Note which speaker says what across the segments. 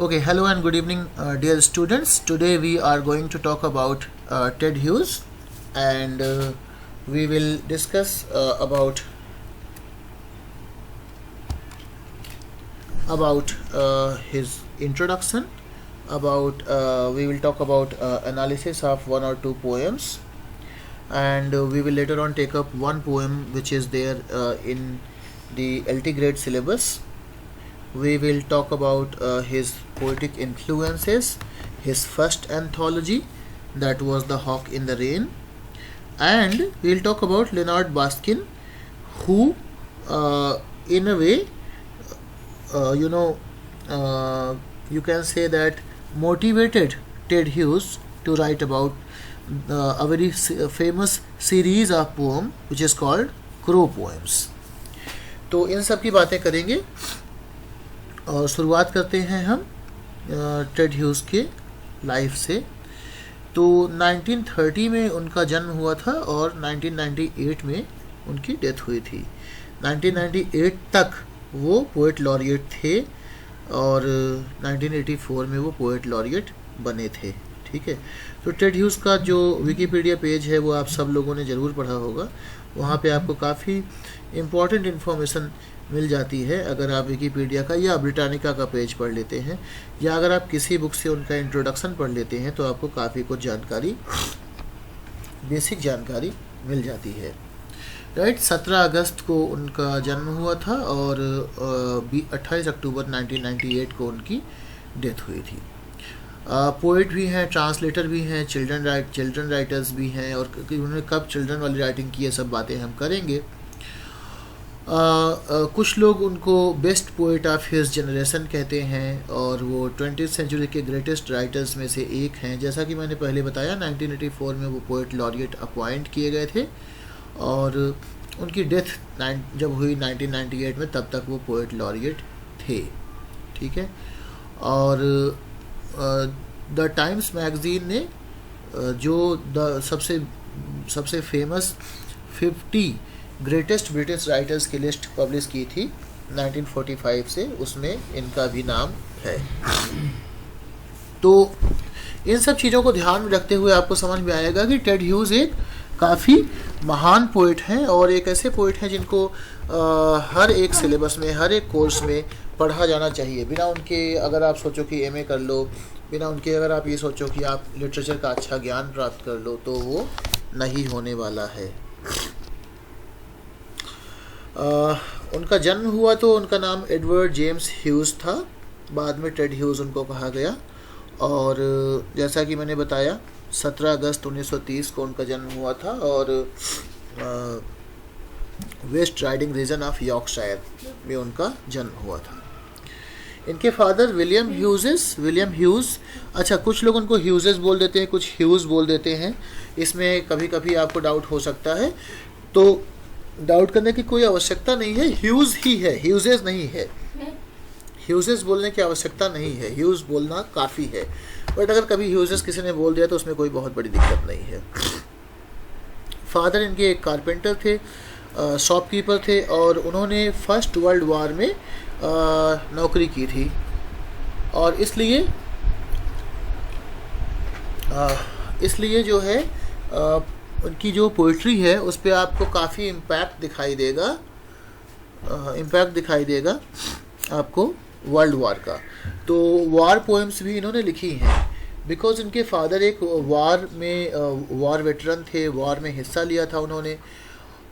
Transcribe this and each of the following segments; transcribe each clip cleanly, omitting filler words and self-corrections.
Speaker 1: Okay, hello and good evening, dear students. Today we are going to talk about Ted Hughes, and we will discuss about his introduction. About we will talk about analysis of one or two poems, and we will later on take up one poem which is there in the LT grade syllabus. We will talk about his poetic influences, his first anthology, that was The Hawk in the Rain, and we will talk about Leonard Baskin, who, in a way, uh, you know, you can say that motivated Ted Hughes to write about a very famous series of poem which is called Crow Poems. तो इन सब की बातें करेंगे और शुरुआत करते हैं हम टेड ह्यूज़ के लाइफ से। तो 1930 में उनका जन्म हुआ था और 1998 में उनकी डेथ हुई थी। 1998 तक वो पोएट लॉरिएट थे और 1984 में वो पोएट लॉरिएट बने थे। ठीक है, तो टेड ह्यूज़ का जो विकिपीडिया पेज है वो आप सब लोगों ने ज़रूर पढ़ा होगा। वहाँ पे आपको काफ़ी इम्पॉर्टेंट इन्फॉर्मेशन मिल जाती है अगर आप विकिपीडिया का या ब्रिटानिका का पेज पढ़ लेते हैं, या अगर आप किसी बुक से उनका इंट्रोडक्शन पढ़ लेते हैं तो आपको काफ़ी कुछ जानकारी, बेसिक जानकारी मिल जाती है। राइट, 17 अगस्त को उनका जन्म हुआ था और 28 अक्टूबर 1998 को उनकी डेथ हुई थी। पोइट भी हैं, ट्रांसलेटर भी हैं, चिल्ड्रन राइटर्स भी हैं, और उन्होंने कब चिल्ड्रन वाली राइटिंग की है सब बातें हम करेंगे। कुछ लोग उनको best poet of his generation कहते हैं और वो 20th सेंचुरी के ग्रेटेस्ट राइटर्स में से एक हैं। जैसा कि मैंने पहले बताया, 1984 में वो पोएट लॉरिएट अपॉइंट किए गए थे और उनकी डेथ जब हुई 1998 में, तब तक वो पोएट लॉरिएट थे। ठीक है, और द टाइम्स मैगज़ीन ने जो सबसे फेमस 50 ग्रेटेस्ट ब्रिटिश राइटर्स की लिस्ट पब्लिश की थी 1945 से, उसमें इनका भी नाम है। तो इन सब चीज़ों को ध्यान में रखते हुए आपको समझ में आएगा कि टेड ह्यूज़ एक काफ़ी महान पोइट हैं और एक ऐसे पोइट हैं जिनको हर एक सिलेबस में, हर एक कोर्स में पढ़ा जाना चाहिए। बिना उनके अगर आप सोचो कि एमए कर लो, बिना उनके अगर आप ये सोचो कि आप लिटरेचर का अच्छा ज्ञान प्राप्त कर लो, तो वो नहीं होने वाला है। उनका जन्म हुआ तो उनका नाम एडवर्ड जेम्स ह्यूज़ था, बाद में टेड ह्यूज़ उनको कहा गया, और जैसा कि मैंने बताया 17 अगस्त 1930 को उनका जन्म हुआ था और West Riding region of Yorkshire में उनका जन्म हुआ था। इनके फादर विलियम ह्यूज़, अच्छा कुछ लोग उनको ह्यूजेस बोल देते हैं, कुछ ह्यूज़ बोल देते हैं, इसमें कभी कभी आपको डाउट हो सकता है, तो डाउट करने की कोई आवश्यकता नहीं है। ह्यूज़ ही है, ह्यूजेस नहीं है। ह्यूजेस बोलने की आवश्यकता नहीं है, ह्यूज़ बोलना काफ़ी है। बट अगर कभी ह्यूजेस किसी ने बोल दिया तो उसमें कोई बहुत बड़ी दिक्कत नहीं है। फादर इनके एक कारपेंटर थे, शॉपकीपर थे, और उन्होंने फर्स्ट वर्ल्ड वार में नौकरी की थी, और इसलिए जो है उनकी जो पोइट्री है उस पर आपको काफ़ी इम्पैक्ट दिखाई देगा आपको वर्ल्ड वार का। तो वार पोएम्स भी इन्होंने लिखी हैं, बिकॉज इनके फादर एक वार वेटरन थे, वार में हिस्सा लिया था उन्होंने।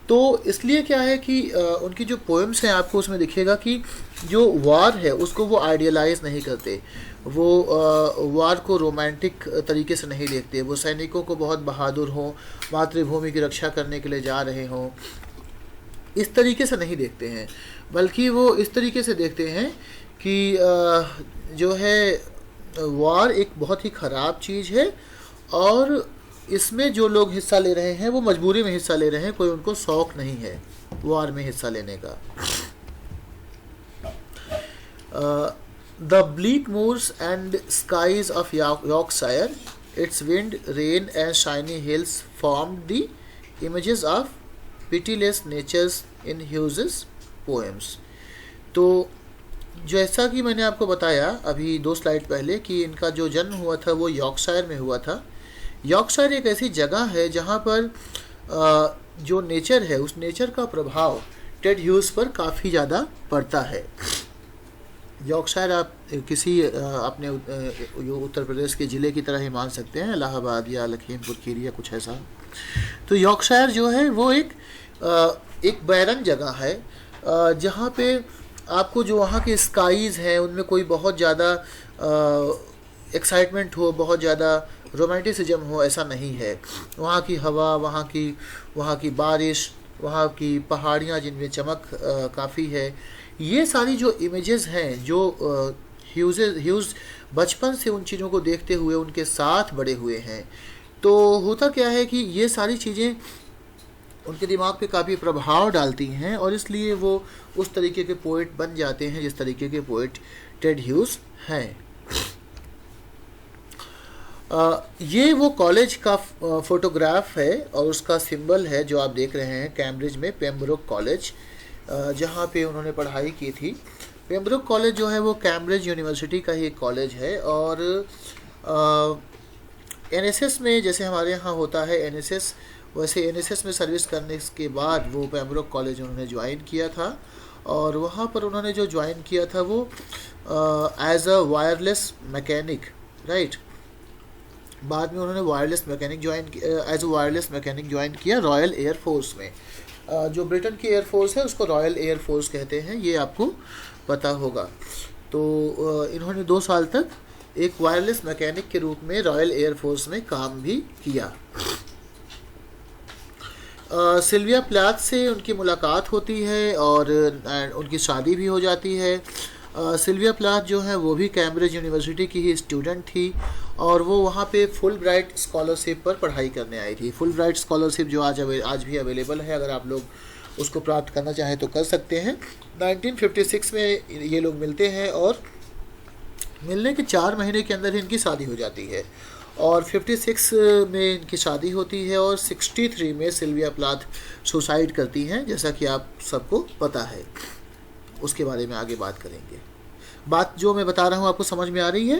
Speaker 1: तो इसलिए क्या है कि उनकी जो पोएम्स हैं आपको उसमें दिखेगा कि जो वार है उसको वो आइडियलाइज नहीं करते, वो वार को रोमांटिक तरीके से नहीं देखते, वो सैनिकों को बहुत बहादुर हों, मातृभूमि की रक्षा करने के लिए जा रहे हों, इस तरीके से नहीं देखते हैं, बल्कि वो इस तरीके से देखते हैं कि जो है वार एक बहुत ही ख़राब चीज़ है और इसमें जो लोग हिस्सा ले रहे हैं वो मजबूरी में हिस्सा ले रहे हैं, कोई उनको शौक़ नहीं है वार में हिस्सा लेने का। The bleak moors and skies of Yorkshire, its wind, rain and shiny hills formed the images of pitiless natures in Hughes's poems. तो जैसा कि मैंने आपको बताया अभी 2 स्लाइड पहले कि इनका जो जन्म हुआ था वो यॉर्कशायर में हुआ था। यॉर्कशायर एक ऐसी जगह है जहाँ पर जो नेचर है उस नेचर का प्रभाव टेड ह्यूज पर काफ़ी ज़्यादा पड़ता है। यॉर्कशायर आप किसी अपने उत्तर प्रदेश के ज़िले की तरह ही मान सकते हैं, इलाहाबाद या लखीमपुर खीरी या कुछ ऐसा। तो यॉर्कशायर जो है वो एक बैरन जगह है जहाँ पे आपको जो वहाँ के स्काईज़ हैं उनमें कोई बहुत ज़्यादा एक्साइटमेंट हो, बहुत ज़्यादा रोमांटिसिज्म हो, ऐसा नहीं है। वहाँ की हवा, वहाँ की बारिश, वहाँ की पहाड़ियाँ जिनमें चमक काफ़ी है, ये सारी जो इमेजेस हैं जो ह्यूज़ बचपन से उन चीज़ों को देखते हुए उनके साथ बड़े हुए हैं। तो होता क्या है कि ये सारी चीज़ें उनके दिमाग पे काफ़ी प्रभाव डालती हैं और इसलिए वो उस तरीके के पोएट बन जाते हैं जिस तरीके के पोएट टेड ह्यूज हैं। ये वो कॉलेज का फोटोग्राफ है और उसका सिंबल है जो आप देख रहे हैं कैम्ब्रिज में पेम्ब्रोक कॉलेज, जहाँ पे उन्होंने पढ़ाई की थी। पेम्ब्रोक कॉलेज जो है वो कैम्ब्रिज यूनिवर्सिटी का ही एक कॉलेज है और एनएसएस में जैसे हमारे यहाँ होता है एनएसएस, वैसे एनएसएस में सर्विस करने के बाद वो पेम्ब्रोक कॉलेज उन्होंने ज्वाइन किया था और वहाँ पर उन्होंने जो ज्वाइन किया था वो as a wireless mechanic, right. बाद में उन्होंने as a wireless mechanic join किया रॉयल एयर फोर्स में। जो ब्रिटेन की एयर फोर्स है उसको रॉयल एयर फोर्स कहते हैं, ये आपको पता होगा। तो इन्होंने 2 साल तक एक वायरलेस मैकेनिक के रूप में रॉयल एयर फोर्स में काम भी किया। सिल्विया प्लाथ से उनकी मुलाकात होती है और उनकी शादी भी हो जाती है। सिल्विया प्लाथ जो है वो भी कैम्ब्रिज यूनिवर्सिटी की ही स्टूडेंट थी और वो वहाँ पे फुल ब्राइट स्कॉलरशिप पर पढ़ाई करने आई थी। फुल ब्राइट स्कॉलरशिप जो आज भी अवेलेबल है, अगर आप लोग उसको प्राप्त करना चाहें तो कर सकते हैं। 1956 में ये लोग मिलते हैं और मिलने के 4 महीने के अंदर ही इनकी शादी हो जाती है और 56 में इनकी शादी होती है और 63 में सिल्विया प्लाथ सुसाइड करती हैं, जैसा कि आप सबको पता है। उसके बारे में आगे बात करेंगे। बात जो मैं बता रहा हूँ आपको समझ में आ रही है?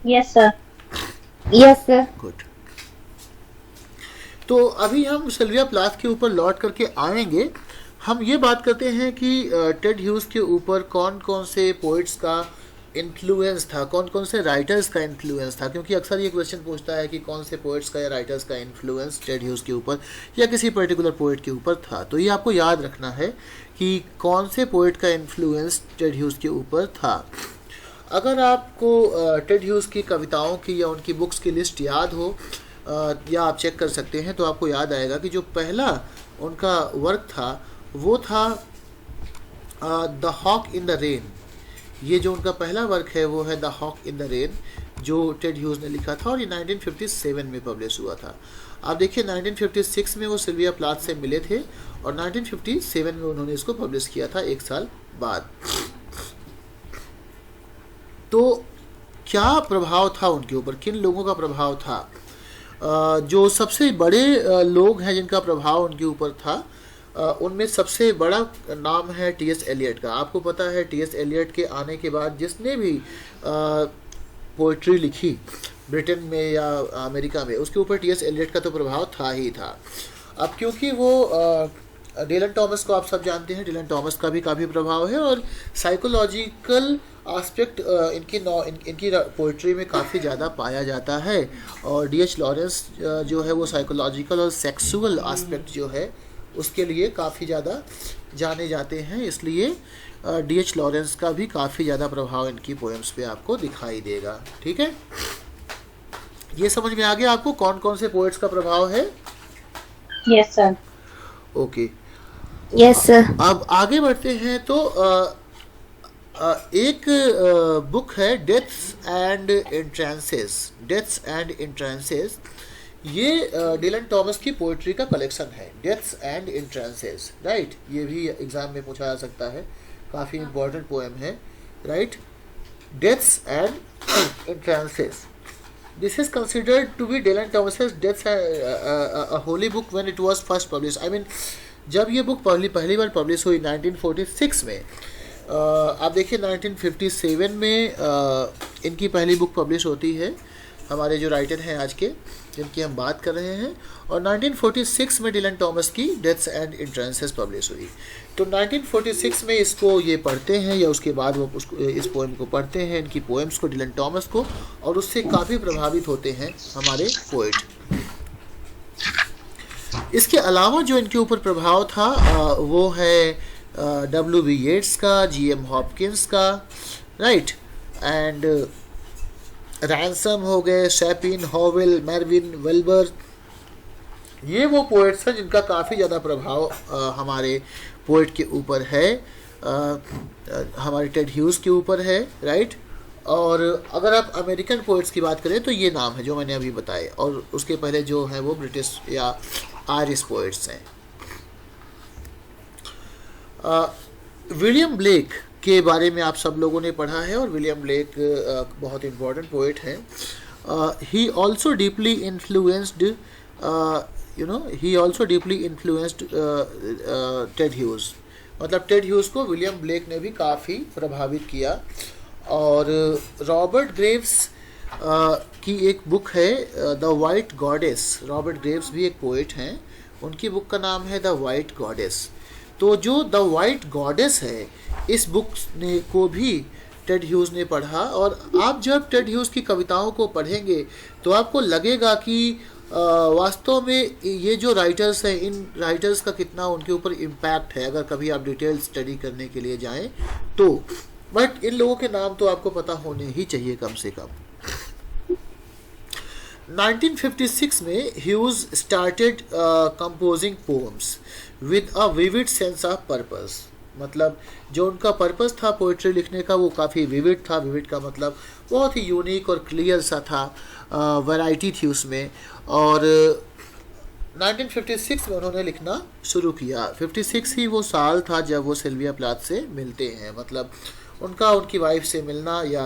Speaker 2: Yes sir. Yes sir.
Speaker 1: Good. तो अभी हम सिल्विया प्लाथ के ऊपर लौट करके आएंगे। हम ये बात करते हैं कि टेड ह्यूज के ऊपर कौन कौन से पोइट्स का इन्फ्लुएंस था, कौन कौन से राइटर्स का इन्फ्लुएंस था, क्योंकि अक्सर ये क्वेश्चन पूछता है कि कौन से पोइट्स का या राइटर्स का इन्फ्लुएंस टेड ह्यूज के ऊपर या किसी पर्टिकुलर पोइट के ऊपर था। तो ये आपको याद रखना है कि कौन से पोइट का इन्फ्लुएंस टेड ह्यूज के ऊपर था। अगर आपको टेड ह्यूज की कविताओं की या उनकी बुक्स की लिस्ट याद हो या आप चेक कर सकते हैं तो आपको याद आएगा कि जो पहला उनका वर्क था वो था the Hawk in the Rain. ये जो उनका पहला वर्क है वो है the Hawk in the Rain, जो टेड ह्यूज ने लिखा था और ये 1957 में पब्लिश हुआ था। आप देखिए 1956 में वो सिल्विया प्लाथ से मिले थे और 1957 में उन्होंने इसको पब्लिश किया था 1 साल बाद। तो क्या प्रभाव था उनके ऊपर, किन लोगों का प्रभाव था? जो सबसे बड़े लोग हैं जिनका प्रभाव उनके ऊपर था उनमें सबसे बड़ा नाम है टी.एस. एलियट का। आपको पता है टी.एस. एलियट के आने के बाद जिसने भी पोइट्री लिखी ब्रिटेन में या अमेरिका में, उसके ऊपर टी.एस. एलियट का तो प्रभाव था ही था। अब क्योंकि वो डिलन टॉमस को आप सब जानते हैं, डिलन टॉमस का भी काफ़ी प्रभाव है और साइकोलॉजिकल एस्पेक्ट इनकी पोइट्री में काफ़ी ज़्यादा पाया जाता है और डी.एच. लॉरेंस जो है वो साइकोलॉजिकल और सेक्सुअल एस्पेक्ट जो है उसके लिए काफ़ी ज़्यादा जाने जाते हैं, इसलिए डी.एच. लॉरेंस का भी काफ़ी ज़्यादा प्रभाव इनकी पोएम्स पे आपको दिखाई देगा। ठीक है, ये समझ में आ गया आपको कौन कौन से पोएट्स का प्रभाव है?
Speaker 2: Yes sir.
Speaker 1: Okay,
Speaker 2: yes sir.
Speaker 1: अब आगे बढ़ते हैं। तो एक बुक है डेथ्स एंड एंट्रांसेस। ये डिलन टॉमस की पोइट्री का कलेक्शन है, डेथ्स एंड एंट्रांसेस, राइट। ये भी एग्जाम में पूछा जा सकता है, काफ़ी इंपॉर्टेंट पोएम है, right. Deaths and entrances, this is considered to be Dylan Thomas's deaths a holy book when it was first published। I mean, जब ये बुक पहली बार पब्लिश हुई 1946 में, आप देखिए 1957 में इनकी पहली बुक पब्लिश होती है, हमारे जो राइटर हैं आज के जिनकी हम बात कर रहे हैं, और 1946 में डिलन थॉमस की डेथ्स एंड एंट्रेंसेस पब्लिश हुई। तो 1946 में इसको ये पढ़ते हैं, या उसके बाद वो उसको इस पोएम को पढ़ते हैं, इनकी पोएम्स को, डिलन थॉमस को, और उससे काफ़ी प्रभावित होते हैं हमारे पोएट। इसके अलावा जो इनके ऊपर प्रभाव था वो है W.B. येट्स का, G.M. हॉपकिंस का, राइट, एंड रैंसम हो गए, शैपिन, हॉवेल, मेरविन, वेल्बर। ये वो पोएट्स हैं जिनका काफ़ी ज़्यादा प्रभाव हमारे पोएट के ऊपर है, हमारे टेड ह्यूज़ के ऊपर है, राइट। और अगर आप अमेरिकन पोएट्स की बात करें तो ये नाम है जो मैंने अभी बताए, और उसके पहले जो है वो ब्रिटिश या आयरिश पोएट्स हैं। विलियम ब्लेक के बारे में आप सब लोगों ने पढ़ा है, और विलियम ब्लेक बहुत इम्पोर्टेंट पोएट हैं। He also deeply influenced Ted hues, मतलब टेड ह्यूज़ को विलियम ब्लेक ने भी काफ़ी प्रभावित किया। और रॉबर्ट ग्रेव्स की एक बुक है the white goddess. Robert Graves भी एक पोएट हैं, उनकी बुक का नाम है द वाइट गॉडेस। तो जो द वाइट गॉडेस है, इस बुक ने को भी टेड ह्यूज़ ने पढ़ा, और आप जब टेड ह्यूज़ की कविताओं को पढ़ेंगे तो आपको लगेगा कि वास्तव में ये जो राइटर्स हैं, इन राइटर्स का कितना उनके ऊपर इम्पैक्ट है, अगर कभी आप डिटेल स्टडी करने के लिए जाएं तो। बट इन लोगों के नाम तो आपको पता होने ही चाहिए कम से कम। 1956 में hues started composing poems with a vivid sense of purpose, मतलब जो उनका पर्पस था पोइट्री लिखने का वो काफ़ी विविड था। विविड का मतलब बहुत ही यूनिक और क्लियर सा था, वैरायटी थी उसमें। और 1956 में उन्होंने लिखना शुरू किया। 56 ही वो साल था जब वो सिल्विया प्लाथ से मिलते हैं, मतलब उनकी वाइफ से मिलना, या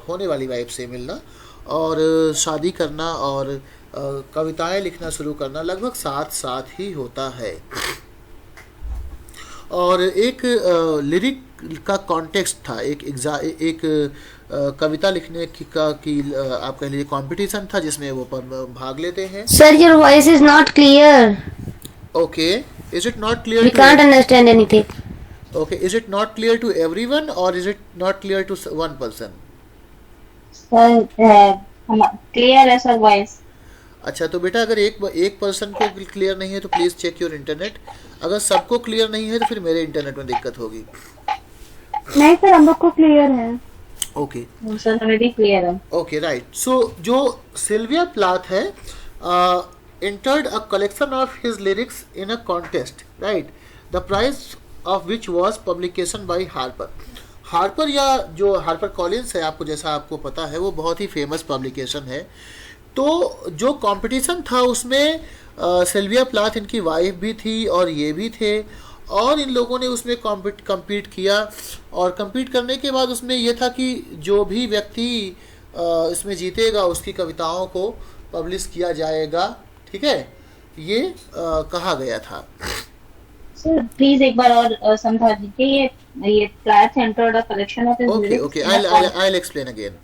Speaker 1: होने वाली वाइफ से मिलना, और शादी करना, और कविताएं लिखना शुरू करना लगभग साथ साथ ही होता है। और एक लिरिक का कॉन्टेक्स्ट था, एक कविता लिखने की आप कह लीजिए कंपटीशन था जिसमें वो भाग लेते हैं।
Speaker 2: Sir, your voice is not clear.
Speaker 1: Okay, is it not clear?
Speaker 2: We can't understand anything.
Speaker 1: Okay, is it not clear to everyone or is it not clear to one person?
Speaker 2: Sir, clear है sir voice.
Speaker 1: अच्छा, तो बेटा अगर एक person को clear नहीं है तो प्लीज चेक योर इंटरनेट। अगर सबको क्लियर नहीं है तो फिर मेरे इंटरनेट में दिक्कत होगी।
Speaker 2: नहीं सर, हम लोग को क्लियर है।
Speaker 1: ओके
Speaker 2: सर, ऑलरेडी क्लियर है।
Speaker 1: Okay, right. सो जो सिल्विया प्लाथ है, entered a collection of his lyrics in a contest, right? The prize of which was publication by Harper. Harper, या जो हार्पर कॉलिंस है, आपको जैसा आपको पता है, वो बहुत ही फेमस पब्लिकेशन है। तो जो कंपटीशन था उसमें सिल्विया प्लाथ इनकी वाइफ भी थी और ये भी थे, और इन लोगों ने उसमें कम्पीट किया। और कम्पीट करने के बाद उसमें ये था कि जो भी व्यक्ति इसमें जीतेगा उसकी कविताओं को पब्लिश किया जाएगा, ठीक है, ये कहा गया था।
Speaker 2: सर प्लीज एक बार और समझा दीजिए, ये Plath entered a collection of his lyrics.
Speaker 1: Okay, I'll explain again.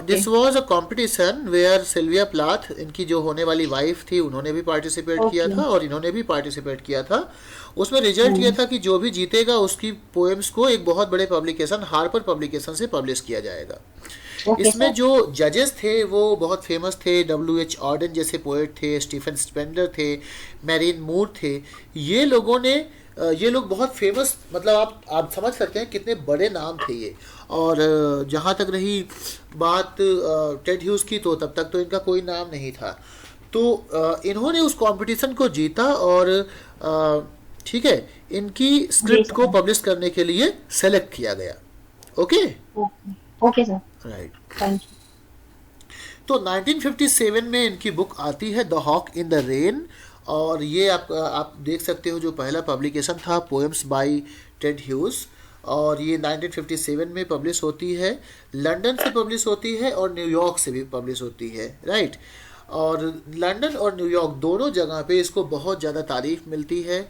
Speaker 1: This was a competition where Sylvia Plath, इनकी जो होने वाली वाइफ थी, उन्होंने भी पार्टिसिपेट किया था और इन्होंने भी पार्टिसिपेट किया था। उसमें रिजल्ट ये था कि जो भी जीतेगा उसकी पोएम्स को एक बहुत बड़े पब्लिकेशन, हार्पर पब्लिकेशन से पब्लिश किया जाएगा। इसमें जो जजेस थे वो बहुत फेमस थे। W.H. ऑर्डन जैसे पोएट थे, स्टीफन स्पेंडर थे, मैरिन मूर थे। ये लोग बहुत फेमस, मतलब आप समझ सकते हैं कितने बड़े नाम थे ये। और जहाँ तक रही बात टेड ह्यूज़ की, तो तब तक तो इनका कोई नाम नहीं था। तो इन्होंने उस कंपटीशन को जीता, और ठीक है, इनकी स्क्रिप्ट को पब्लिश करने के लिए सेलेक्ट किया गया। Okay
Speaker 2: okay sir,
Speaker 1: right,
Speaker 2: thank you.
Speaker 1: तो 1957 में इनकी बुक आती है the Hawk in the Rain, और ये आप देख सकते हो जो पहला पब्लिकेशन था, पोएम्स बाय टेड ह्यूज़, और ये 1957 में पब्लिश होती है। लंदन से पब्लिश होती है और न्यूयॉर्क से भी पब्लिश होती है, राइट। और लंदन और न्यूयॉर्क दोनों जगह पे इसको बहुत ज़्यादा तारीफ मिलती है।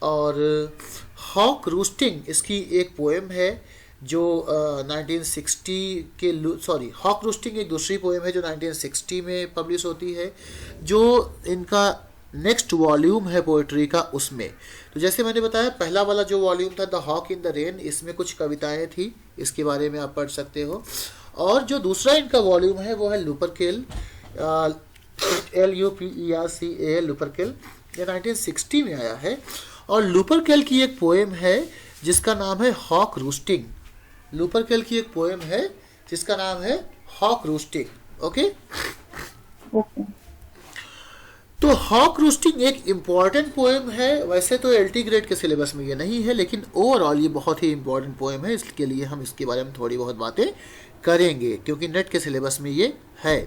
Speaker 1: और हॉक रूस्टिंग इसकी एक पोएम है जो 1960 के हॉक रूस्टिंग एक दूसरी पोएम है जो 1960 में पब्लिश होती है, जो इनका नेक्स्ट वॉल्यूम है पोइट्री का उसमें। तो जैसे मैंने बताया पहला वाला जो वॉल्यूम था the Hawk in the Rain, इसमें कुछ कविताएं थी, इसके बारे में आप पढ़ सकते हो। और जो दूसरा इनका वॉल्यूम है वो है लुपरकिल, LUPERCA लुपरकिल, ये 1960 में आया है। और लुपरकिल की एक पोएम है जिसका नाम है हॉक रूस्टिंग। लुपरकिल की एक पोएम है जिसका नाम है हॉक रूस्टिंग। ओके, तो हॉक रूस्टिंग एक इम्पॉर्टेंट पोएम है। वैसे तो LT ग्रेड के सिलेबस में ये नहीं है, लेकिन ओवरऑल ये बहुत ही इम्पॉर्टेंट पोएम है, इसके लिए हम इसके बारे में थोड़ी बहुत बातें करेंगे क्योंकि नेट के सिलेबस में ये है।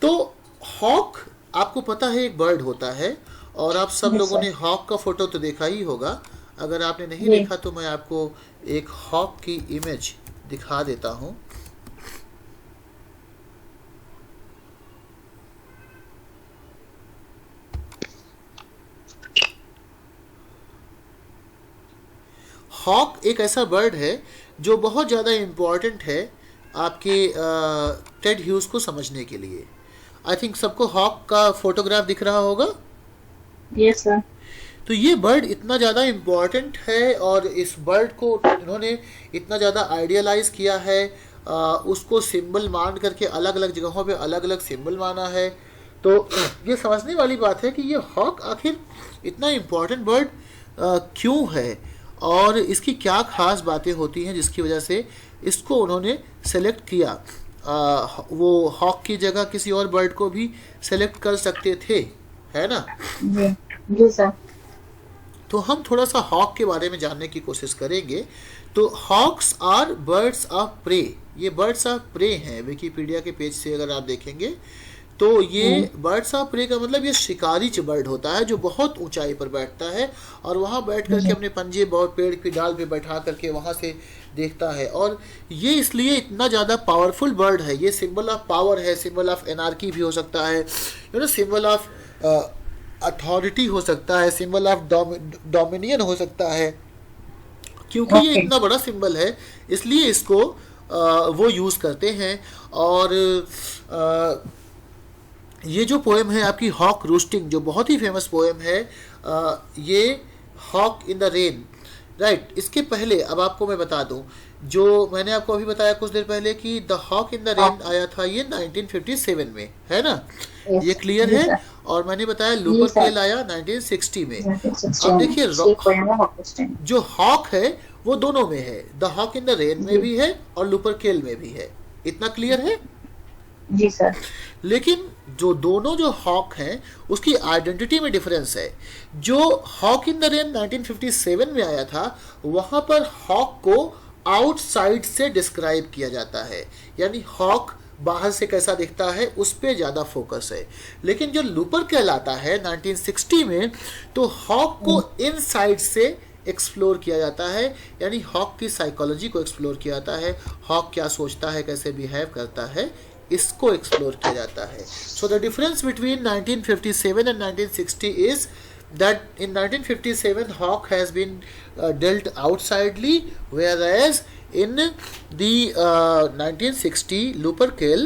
Speaker 1: तो हॉक आपको पता है एक बर्ड होता है, और आप सब लोगों ने हॉक का फोटो तो देखा ही होगा। अगर आपने नहीं देखा तो मैं आपको एक हॉक की इमेज दिखा देता हूँ। हॉक एक ऐसा बर्ड है जो बहुत ज़्यादा इम्पॉर्टेंट है आपके टेड ह्यूज को समझने के लिए। आई थिंक सबको हॉक का फोटोग्राफ दिख रहा होगा।
Speaker 2: Yes sir.
Speaker 1: तो ये बर्ड इतना ज़्यादा इम्पॉर्टेंट है और इस बर्ड को इन्होंने इतना ज़्यादा आइडियलाइज किया है, उसको सिंबल मान करके अलग अलग जगहों पे अलग अलग सिंबल माना है। तो ये समझने वाली बात है कि ये हॉक आखिर इतना इम्पॉर्टेंट बर्ड क्यों है और इसकी क्या खास बातें होती हैं जिसकी वजह से इसको उन्होंने सेलेक्ट किया। वो हॉक की जगह किसी और बर्ड को भी सेलेक्ट कर सकते थे, है ना।
Speaker 2: जी सर।
Speaker 1: तो हम थोड़ा सा हॉक के बारे में जानने की कोशिश करेंगे। तो hawks are birds of prey, ये बर्ड्स ऑफ प्रे हैं। विकिपीडिया के पेज से अगर आप देखेंगे तो ये बर्ड्स ऑफ प्रे का मतलब ये शिकारी बर्ड होता है जो बहुत ऊंचाई पर बैठता है और वहाँ बैठ करके अपने पंजे बहुत पेड़ की डाल पे बैठा करके वहाँ से देखता है। और ये इसलिए इतना ज़्यादा पावरफुल बर्ड है, ये सिंबल ऑफ पावर है, सिंबल ऑफ एनार्की भी हो सकता है, सिंबल ऑफ अथॉरिटी हो सकता है, सिंबल ऑफ डोमिनियन हो सकता है। क्योंकि ये इतना बड़ा सिंबल है इसलिए इसको वो यूज़ करते हैं। और ये जो पोएम है आपकी हॉक रूस्टिंग जो बहुत ही फेमस पोएम है, ये Hawk in the Rain, right. इसके पहले अब आपको मैं बता दूं, जो मैंने आपको अभी बताया कुछ देर पहले कि the Hawk in the Rain आया था ये 1957 में, है ना। ये क्लियर है। और मैंने बताया लुपरकिल आया 1960 में। अब देखिए जो हॉक है वो दोनों में है, the Hawk in the Rain में भी है और लुपरकिल में भी है। इतना क्लियर है
Speaker 2: जी सर।
Speaker 1: लेकिन जो दोनों जो हॉक हैं उसकी आइडेंटिटी में डिफरेंस है। जो हॉक इन द रेन 1957 में आया था वहां पर हॉक को आउटसाइड से डिस्क्राइब किया जाता है, यानी हॉक बाहर से कैसा दिखता है उस पर ज़्यादा फोकस है। लेकिन जो लुपरकिल आता है 1960 में तो हॉक को इनसाइड से एक्सप्लोर किया जाता है, यानी हॉक की साइकोलॉजी को एक्सप्लोर किया जाता है, हॉक क्या सोचता है, कैसे बिहेव करता है, इसको एक्सप्लोर किया जाता है। So the difference between 1957 and 1960 is that in 1957 hawk has been dealt outsidely, whereas in the 1960 Lupercal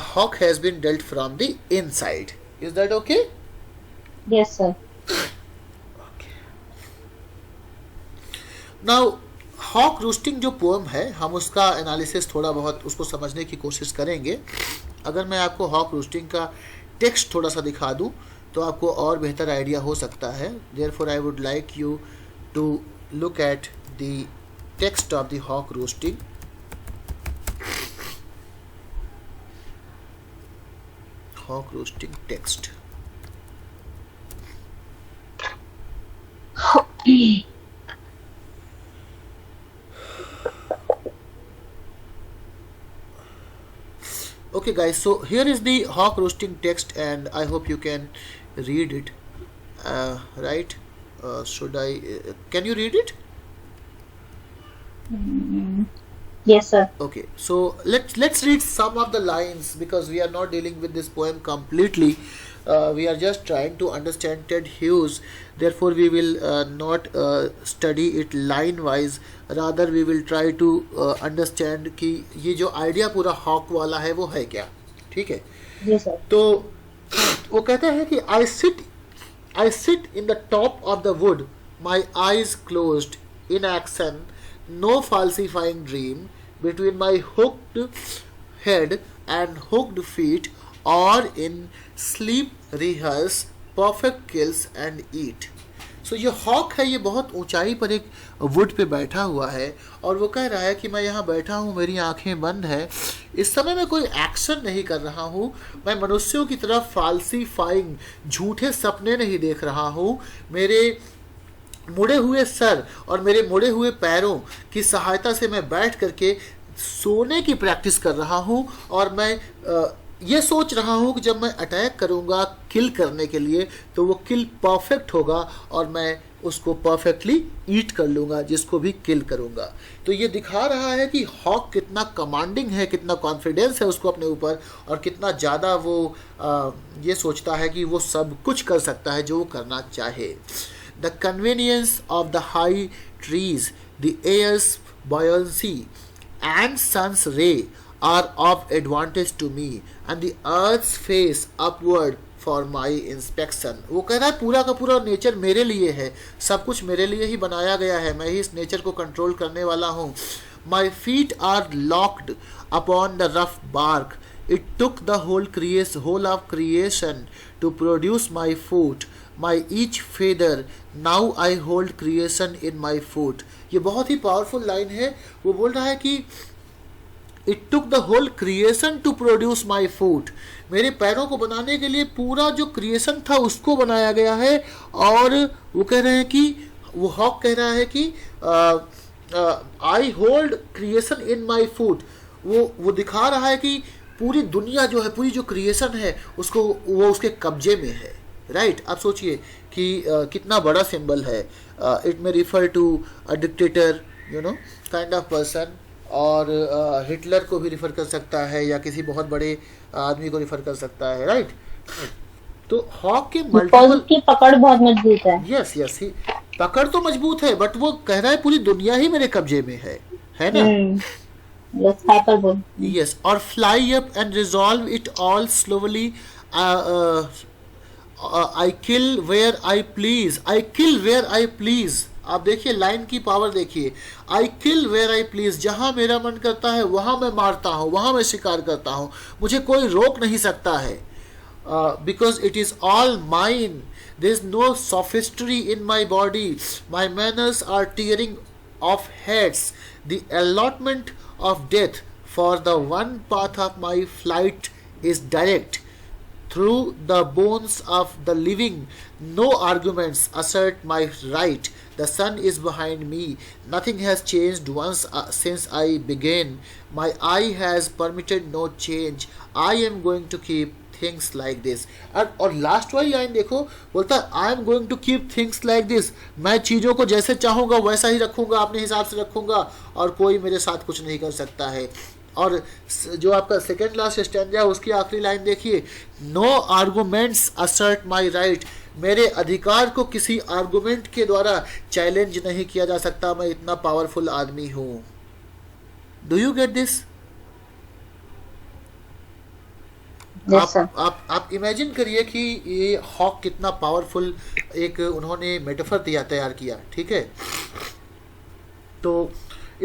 Speaker 1: hawk has been dealt from the inside. Is that okay?
Speaker 2: Yes sir.
Speaker 1: Okay. Now Hawk Roosting जो poem है हम उसका analysis थोड़ा बहुत उसको समझने की कोशिश करेंगे। अगर मैं आपको हॉक रूस्टिंग का टेक्स्ट थोड़ा सा दिखा दूं तो आपको और बेहतर आइडिया हो सकता है। Therefore I would like you to look at the text of the Hawk Roosting. Hawk Roosting text. Okay guys, so here is the hawk roasting text and I hope you can read it, right? Should I can you read it?
Speaker 2: Yes sir.
Speaker 1: Okay, so let's read some of the lines because we are not dealing with this poem completely. we are just trying to understand Ted Hughes. Therefore we will not study it line wise, rather we will try to understand कि ये जो idea पूरा hoc वाला है वो है क्या. ठीक है.
Speaker 2: जी सर.
Speaker 1: तो वो कहते हैं कि I sit in the top of the wood, my eyes closed, in action, no falsifying dream, between my hooked head and hooked feet, or in sleep rehearse, perfect kills and eat. सो ये hoc है, ये बहुत ऊंचाई पर एक would पे बैठा हुआ है और वो कह रहा है कि मैं यहाँ बैठा हूँ, मेरी आंखें बंद है, इस समय मैं कोई एक्शन नहीं कर रहा हूँ, मैं मनुष्यों की तरफ फाल्सीफाइंग झूठे सपने नहीं देख रहा हूँ, मेरे मुड़े हुए सर और मेरे मुड़े हुए पैरों की सहायता से मैं बैठ करके सोने की प्रैक्टिस कर रहा हूँ और मैं ये सोच रहा हूँ कि जब मैं अटैक करूँगा किल करने के लिए तो वो किल परफेक्ट होगा और मैं उसको परफेक्टली ईट कर लूँगा जिसको भी किल करूँगा. तो ये दिखा रहा है कि हॉक कितना कमांडिंग है, कितना कॉन्फिडेंस है उसको अपने ऊपर और कितना ज़्यादा वो ये सोचता है कि वो सब कुछ कर सकता है जो वो करना चाहे. The convenience of the high trees, the air's buoyancy and sun's ray are of advantage to me and the earth's face upward for my inspection. वो कह रहा है पूरा का पूरा नेचर मेरे लिए है, सब कुछ मेरे लिए ही बनाया गया है, मैं ही इस नेचर को कंट्रोल करने वाला हूँ. My feet are locked upon the rough bark. It took the whole of creation to produce my foot. My each feather, now I hold creation in my foot. ये बहुत ही पावरफुल लाइन है. वो बोल रहा है कि It took the whole creation to produce my foot. मेरे पैरों को बनाने के लिए पूरा जो क्रिएशन था उसको बनाया गया है. और वो कह रहे हैं कि वो हॉक कह रहा है कि I hold creation in my foot. वो दिखा रहा है कि पूरी दुनिया जो है, पूरी जो क्रिएशन है उसको वो उसके कब्जे में है. राइट. आप सोचिए कि कितना बड़ा सिंबल है. It may refer to a dictator, you know, kind of person, और हिटलर को भी रिफर कर सकता है या किसी बहुत बड़े आदमी को रिफर कर सकता है. राइट. तो हॉक के मल्टीपल
Speaker 2: की पकड़ बहुत मजबूत है.
Speaker 1: यस यस, पकड़ तो मजबूत है बट वो कह रहा है पूरी दुनिया ही मेरे कब्जे में है ना. यस. और fly up and resolve it all slowly. I kill where I please. I kill where I please. आप देखिए लाइन की पावर देखिए. I kill where I please. जहाँ मेरा मन करता है वहाँ मैं मारता हूँ, वहाँ मैं शिकार करता हूँ, मुझे कोई रोक नहीं सकता है. Because it is all mine. There is no sophistry in my body. My manners are tearing off heads. The allotment of death for the one path of my flight is direct. Through the bones of the living, no arguments assert my right. The sun is behind me. Nothing has changed once since I began. My eye has permitted no change. I am going to keep things like this. और last वाली line देखो, बोलता है I am going to keep things like this. मैं चीज़ों को जैसे चाहूँगा वैसा ही रखूँगा, अपने हिसाब से रखूँगा और कोई मेरे साथ कुछ नहीं कर सकता है. और जो आपका सेकेंड लास्ट स्टैंजा है उसकी आखिरी लाइन देखिए. No arguments assert my right. मेरे अधिकार को किसी आर्गूमेंट के द्वारा चैलेंज नहीं किया जा सकता, मैं इतना पावरफुल आदमी हूं. Do you get this? आप इमेजिन करिए कि ये हॉक कितना पावरफुल एक उन्होंने मेटाफर तैयार किया. ठीक है. तो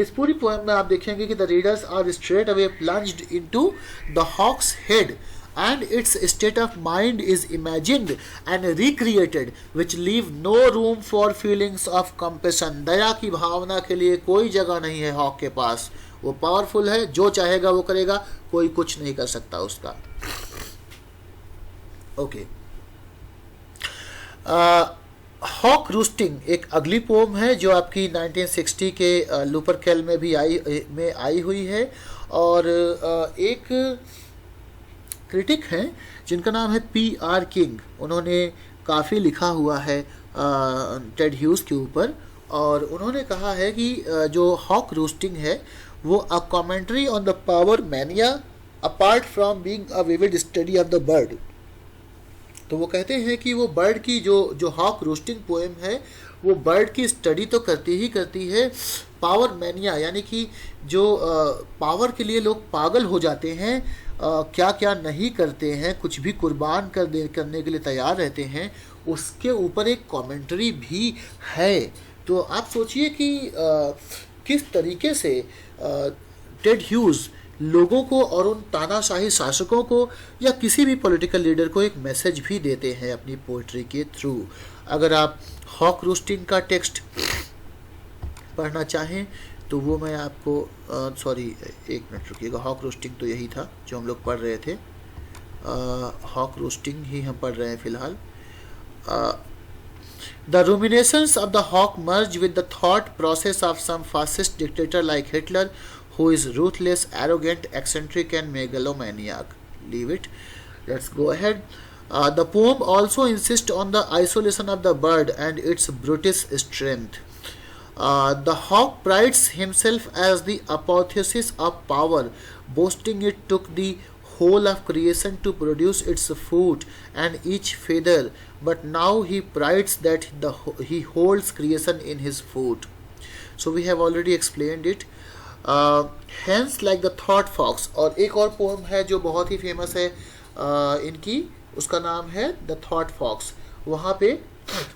Speaker 1: इस पूरी पोएम में आप देखेंगे कि the readers are straight away plunged into the hawk's head and its state of mind is imagined and recreated which leave no room for feelings of compassion. दया की भावना के लिए कोई जगह नहीं है हॉक के पास. वो पावरफुल है, जो चाहेगा वो करेगा, कोई कुछ नहीं कर सकता उसका. ओके. हॉक रूस्टिंग एक अगली पोम है जो आपकी 1960 के लुपरकेल में भी आई हुई है. और एक क्रिटिक हैं जिनका नाम है P.R. किंग. उन्होंने काफ़ी लिखा हुआ है टेड ह्यूज के ऊपर और उन्होंने कहा है कि जो हॉक रूस्टिंग है वो a commentary on the power mania apart from being a vivid study of the bird. तो वो कहते हैं कि वो बर्ड की जो जो हॉक रोस्टिंग पोएम है वो बर्ड की स्टडी तो करती है, पावर मैनिया यानी कि जो पावर के लिए लोग पागल हो जाते हैं, क्या क्या नहीं करते हैं, कुछ भी कुर्बान करने के लिए तैयार रहते हैं, उसके ऊपर एक कमेंट्री भी है। तो आप सोचिए कि किस तरीके से टेड ह्यूज लोगों को और उन तानाशाही शासकों को या किसी भी पॉलिटिकल लीडर को एक मैसेज भी देते हैं अपनी पोइट्री के थ्रू। अगर आप हॉक रोस्टिंग का टेक्स्ट पढ़ना चाहें तो वो मैं आपको सॉरी एक मिनट रुकिएगा, हॉक रोस्टिंग तो यही था जो हम लोग पढ़ रहे थे, हॉक रोस्टिंग ही हम पढ़ रहे हैं फिलहाल। The ruminations of the hawk merge with the thought process of some fascist dictator like Hitler, who is ruthless, arrogant, eccentric, and megalomaniac. Leave it. Let's go ahead. The poem also insists on the isolation of the bird and its brutish strength. The hawk prides himself as the apotheosis of power, boasting it took the whole of creation to produce its food and each feather, but now he prides that he holds creation in his foot. So we have already explained it. Hence like the thought fox, और एक और pome है जो बहुत ही famous है इनकी, उसका नाम है द थॉट फॉक्स। वहाँ पे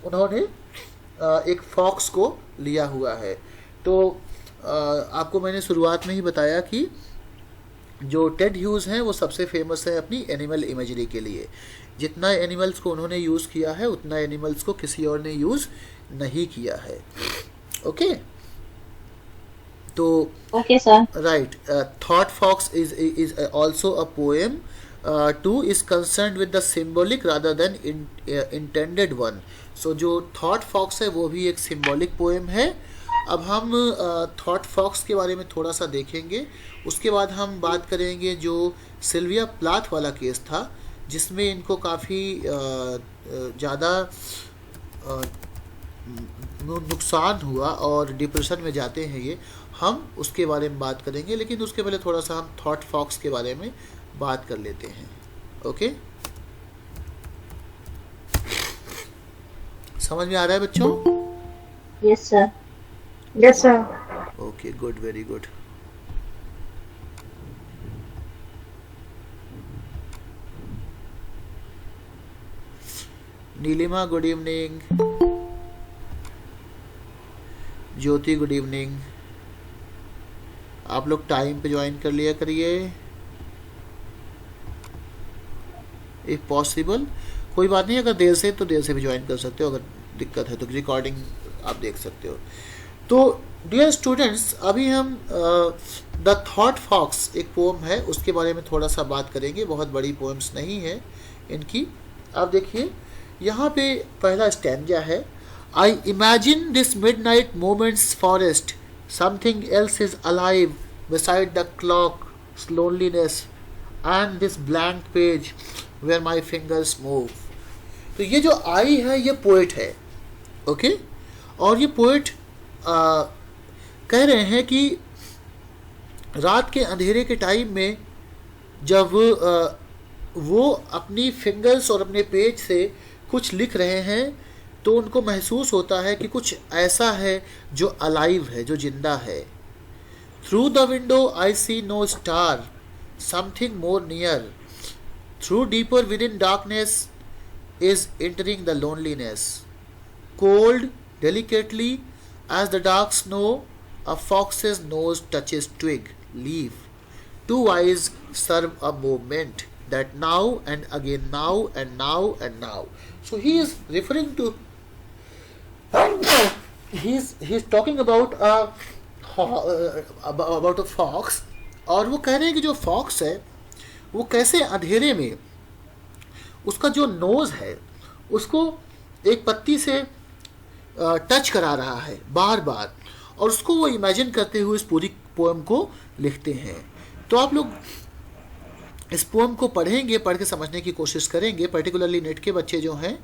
Speaker 1: उन्होंने एक फॉक्स को लिया हुआ है। तो आपको मैंने शुरुआत में ही बताया कि जो टेड ह्यूज हैं वो सबसे फेमस है अपनी एनिमल इमेजरी के लिए। जितना एनिमल्स को उन्होंने यूज़ किया है उतना एनिमल्स को किसी और ने यूज़ नहीं किया है। ओके तो
Speaker 2: okay sir,
Speaker 1: right, Thought Fox is also a poem too is concern with the symbolic rather than intended one. So जो थॉट फॉक्स है वो भी एक सिम्बॉलिक पोएम है। अब हम थॉट फॉक्स के बारे में थोड़ा सा देखेंगे, उसके बाद हम बात करेंगे जो सिल्विया प्लाथ वाला केस था जिसमें इनको काफ़ी ज़्यादा नुकसान हुआ और डिप्रेशन में जाते हैं ये, हम उसके बारे में बात करेंगे। लेकिन उसके पहले थोड़ा सा हम थॉट फॉक्स के बारे में बात कर लेते हैं। ओके, समझ में आ रहा है बच्चों?
Speaker 2: Yes sir.
Speaker 3: Yes sir.
Speaker 1: Okay, good, very good. Nilima good evening, Jyoti good evening. आप लोग टाइम पे ज्वाइन कर लिया करिए इफ पॉसिबल। कोई बात नहीं, अगर देर से तो देर से भी ज्वाइन कर सकते हो, अगर दिक्कत है तो रिकॉर्डिंग आप देख सकते हो। तो डियर स्टूडेंट्स, अभी हम द थॉट फॉक्स एक पोम है उसके बारे में थोड़ा सा बात करेंगे। बहुत बड़ी पोएम्स नहीं है इनकी। आप देखिए यहाँ पे पहला स्टैंजा है, I imagine this midnight moment's forest, something else is alive beside the clock's loneliness and this blank page where my fingers move। तो ये जो आई है ये पोएट है, ओके। और ये पोएट कह रहे हैं कि रात के अंधेरे के टाइम में जब वो अपनी फिंगर्स और अपने पेज से कुछ लिख रहे हैं तो उनको महसूस होता है कि कुछ ऐसा है जो अलाइव है, जो जिंदा है। Through the window I see no star, something more near, through deeper within darkness is entering the loneliness, cold delicately as the dark snow a fox's nose touches twig leaf, two eyes serve a movement that now and again, now and now and now. So he is referring to he's talking about a fox। और वो कह रहे हैं कि जो fox है वो कैसे अंधेरे में उसका जो नोज है उसको एक पत्ती से टच करा रहा है बार बार, और उसको वो इमेजिन करते हुए इस पूरी पोएम को लिखते हैं। तो आप लोग इस पोएम को पढ़ेंगे, पढ़ के समझने की कोशिश करेंगे। पर्टिकुलरली नेट के बच्चे जो हैं,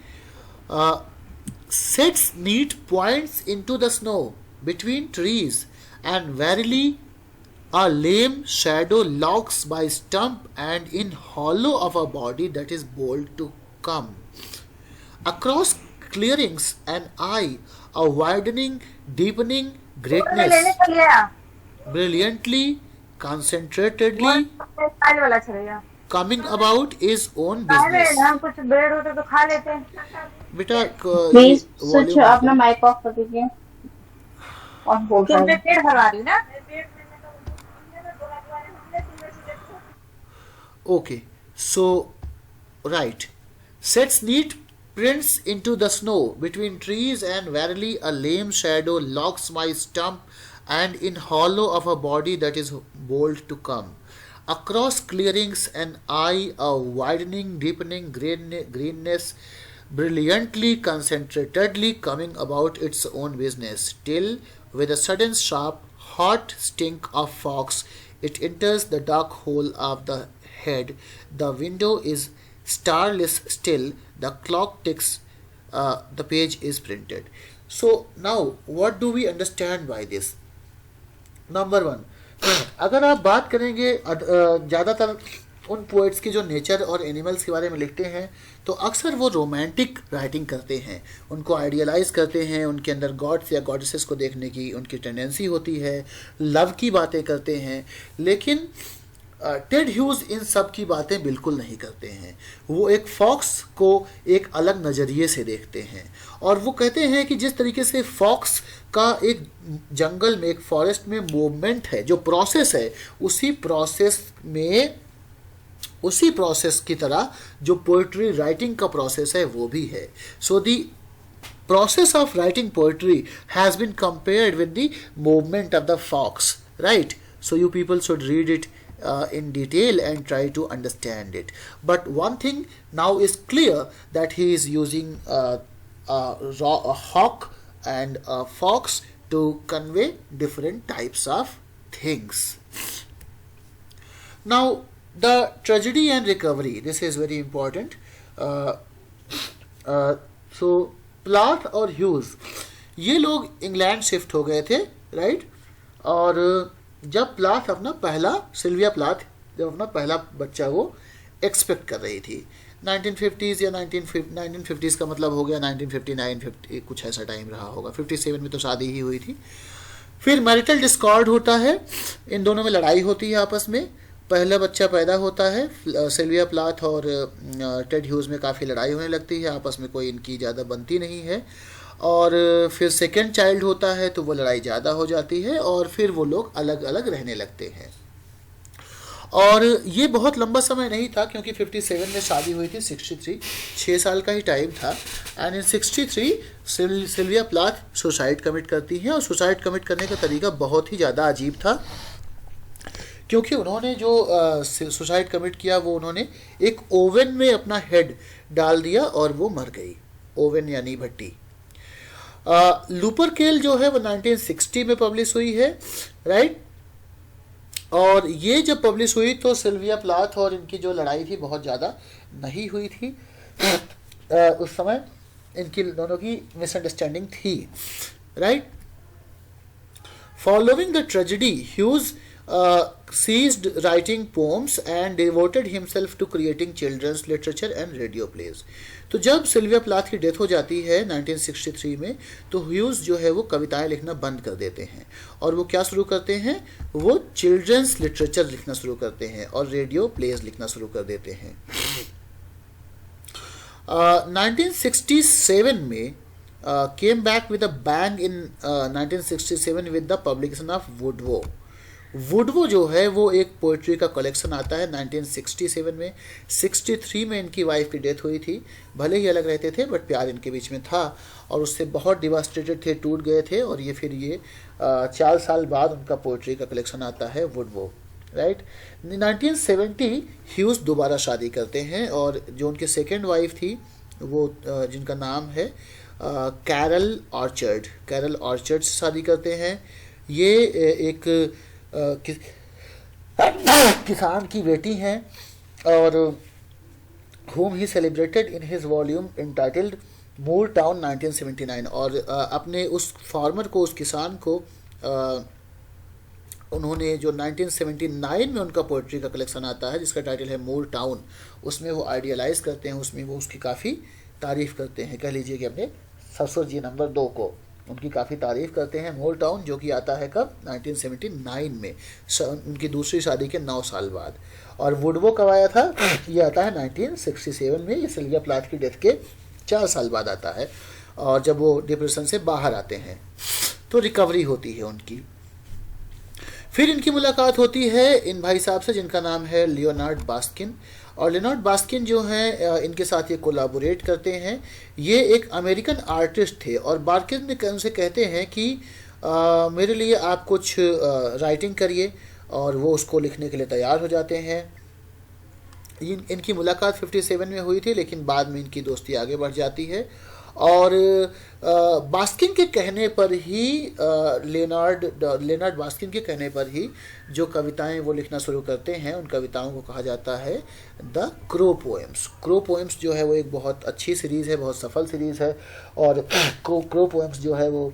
Speaker 1: sets neat points into the snow between trees and warily a lame shadow locks by stump and in hollow of a body that is bold to come. Across clearings and eye, a widening, deepening greatness, brilliantly, concentratedly
Speaker 3: वाला चलेगा।
Speaker 1: coming about his own
Speaker 3: खा ले
Speaker 1: business.
Speaker 3: ना, कुछ bread होते तो खा लेते।
Speaker 1: बेटा ये
Speaker 2: प्लीज स्विच
Speaker 1: वॉल्यूम
Speaker 2: अपना माइक ऑफ कर दीजिए। ऑन बोल रहा
Speaker 3: तुमने
Speaker 2: है।
Speaker 3: पेट भरवा रही ना।
Speaker 1: Okay, so right. Sets neat prints into the snow between trees, and verily a lame shadow locks my stump, and in hollow of a body that is bold to come. Across clearings and eye, a widening, deepening greenness, brilliantly concentratedly coming about its own business, till with a sudden sharp, hot stink of fox, it enters the dark hole of the head. The window is starless still. The clock ticks. The page is printed. So now, what do we understand by this? Number one, अगर आप बात करेंगे ज़्यादातर उन poets की जो nature और animals के बारे में लिखते हैं तो अक्सर वो रोमांटिक राइटिंग करते हैं, उनको आइडियलाइज करते हैं, उनके अंदर गॉड्स या गॉडेसेस को देखने की उनकी टेंडेंसी होती है, लव की बातें करते हैं। लेकिन टेड ह्यूज इन सब की बातें बिल्कुल नहीं करते हैं। वो एक फॉक्स को एक अलग नज़रिए से देखते हैं और वो कहते हैं कि जिस तरीके से फॉक्स का एक जंगल में, एक फॉरेस्ट में मूवमेंट है, जो प्रोसेस है, उसी प्रोसेस की तरह जो पोइट्री राइटिंग का प्रोसेस है वो भी है। सो दी process of writing poetry has been compared with the movement of the fox, right? So you people should read it in detail and try to understand it. But one thing now is clear, that he is using a hawk and a fox to convey different types of things. Now the tragedy and recovery, this is very important. So Plath और huge ये लोग England shift हो गए थे, right? और जब Plath अपना पहला, सिल्विया प्लाथ जब अपना पहला बच्चा वो एक्सपेक्ट कर रही थी 1950s या 1950s का मतलब हो गया 1959, 50 कुछ ऐसा टाइम रहा होगा। 57 में तो शादी ही हुई थी। फिर मैरिटल डिस्कॉर्ड होता है, इन दोनों में लड़ाई होती है आपस में, पहला बच्चा पैदा होता है, सिल्विया प्लाथ और टेड ह्यूज में काफ़ी लड़ाई होने लगती है, आपस में कोई इनकी ज़्यादा बनती नहीं है। और फिर सेकेंड चाइल्ड होता है तो वो लड़ाई ज़्यादा हो जाती है और फिर वो लोग अलग अलग रहने लगते हैं। और ये बहुत लंबा समय नहीं था क्योंकि 57 में शादी हुई थी, 63 6 साल का ही टाइम था। And in 63 Sylvia Plath suicide commit करती हैं और सुसाइड कमिट करने का तरीका बहुत ही ज़्यादा अजीब था, क्योंकि उन्होंने जो सुसाइड कमिट किया वो उन्होंने एक ओवन में अपना हेड डाल दिया और वो मर गई। ओवन यानी भट्टी। लुपरकेल जो है वो 1960 में पब्लिश हुई है, राइट? और ये जब पब्लिश हुई तो सिल्विया प्लाथ और इनकी जो लड़ाई थी बहुत ज़्यादा नहीं हुई थी। उस समय इनकी दोनों की मिसअंडरस्टैंडिंग थी, right? Following the tragedy huge ceased writing poems and devoted himself to creating children's literature and radio plays. तो जब सिल्विया प्लाथ की डेथ हो जाती है 1963 में तो ह्यूज जो है वो कविताएं लिखना बंद कर देते हैं और वो क्या शुरू करते हैं, वो चिल्ड्रंस लिटरेचर लिखना शुरू करते हैं और रेडियो प्लेज लिखना शुरू कर देते हैं। 1967 में came back with a bang in 1967 with the publication of वुडवो। वुडवो जो है वो एक पोइट्री का कलेक्शन आता है 1967 में। 63 में इनकी वाइफ की डेथ हुई थी, भले ही अलग रहते थे बट प्यार इनके बीच में था और उससे बहुत डिवास्टेटेड थे, टूट गए थे। और ये फिर 4 साल बाद उनका पोइट्री का कलेक्शन आता है वुडवो, राइट? 1970 ह्यूज दोबारा शादी करते हैं और जो उनकी सेकेंड वाइफ थी वो जिनका नाम है कैरल ऑर्चर्ड से शादी करते हैं। ये एक किसान की बेटी हैं और whom he celebrated in his volume entitled Moortown 1979। और अपने उस फार्मर को, उस किसान को उन्होंने जो 1979 में उनका पोइट्री का कलेक्शन आता है जिसका टाइटल है मूर टाउन, उसमें वो आइडियलाइज करते हैं, उसमें वो उसकी काफ़ी तारीफ़ करते हैं। कह लीजिए कि अपने ससुर जी नंबर 2 को उनकी काफ़ी तारीफ़ करते हैं। मूर टाउन जो कि आता है कब, 1979 में, उनकी दूसरी शादी के 9 साल बाद। और वुडवो कब आया था, ये आता है 1967 में, ये सिल्विया प्लाथ की डेथ के 4 साल बाद आता है। और जब वो डिप्रेशन से बाहर आते हैं तो रिकवरी होती है उनकी। फिर इनकी मुलाकात होती है इन भाई साहब से जिनका नाम है लियोनार्ड बास्किन। और लियोनार्ड बास्किन जो हैं इनके साथ ये कोलाबोरेट करते हैं। ये एक अमेरिकन आर्टिस्ट थे और बास्किन ने उनसे कहते हैं कि मेरे लिए आप कुछ राइटिंग करिए, और वो उसको लिखने के लिए तैयार हो जाते हैं। इनकी मुलाकात 57 में हुई थी, लेकिन बाद में इनकी दोस्ती आगे बढ़ जाती है। और बास्किन के कहने पर ही लियोनार्ड बास्किन के कहने पर ही जो कविताएं वो लिखना शुरू करते हैं, उन कविताओं को कहा जाता है the crow poems. Crow poems जो है वो एक बहुत अच्छी सीरीज़ है, बहुत सफल सीरीज़ है। और क्रो पोएम्स जो है वो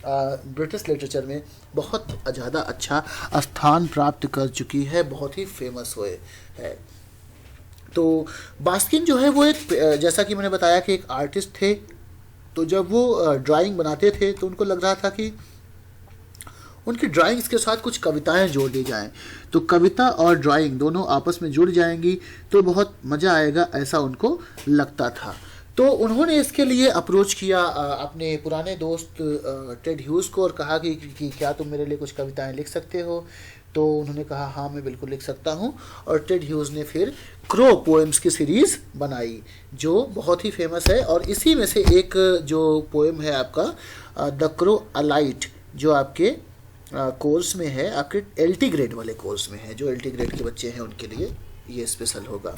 Speaker 1: ब्रिटिश लिटरेचर में बहुत ज़्यादा अच्छा स्थान प्राप्त कर चुकी है, बहुत ही फेमस हुए है। तो बास्किन जो है वो एक, जैसा कि मैंने बताया कि एक आर्टिस्ट थे, तो जब वो ड्राइंग बनाते थे तो उनको लग रहा था कि उनकी ड्राइंग्स के साथ कुछ कविताएं जोड़ दी जाएं, तो कविता और ड्राइंग दोनों आपस में जुड़ जाएंगी तो बहुत मज़ा आएगा, ऐसा उनको लगता था। तो उन्होंने इसके लिए अप्रोच किया अपने पुराने दोस्त टेड ह्यूज़ को और कहा कि क्या तुम मेरे लिए कुछ कविताएं लिख सकते हो। तो उन्होंने कहा हाँ मैं बिल्कुल लिख सकता हूँ। और टेड ह्यूज़ ने फिर क्रो पोएम्स की सीरीज़ बनाई जो बहुत ही फेमस है। और इसी में से एक जो पोएम है आपका द क्रो अलाइट, जो आपके कोर्स में है, आपके LT ग्रेड वाले कोर्स में है, जो LT ग्रेड के बच्चे हैं उनके लिए ये स्पेशल होगा।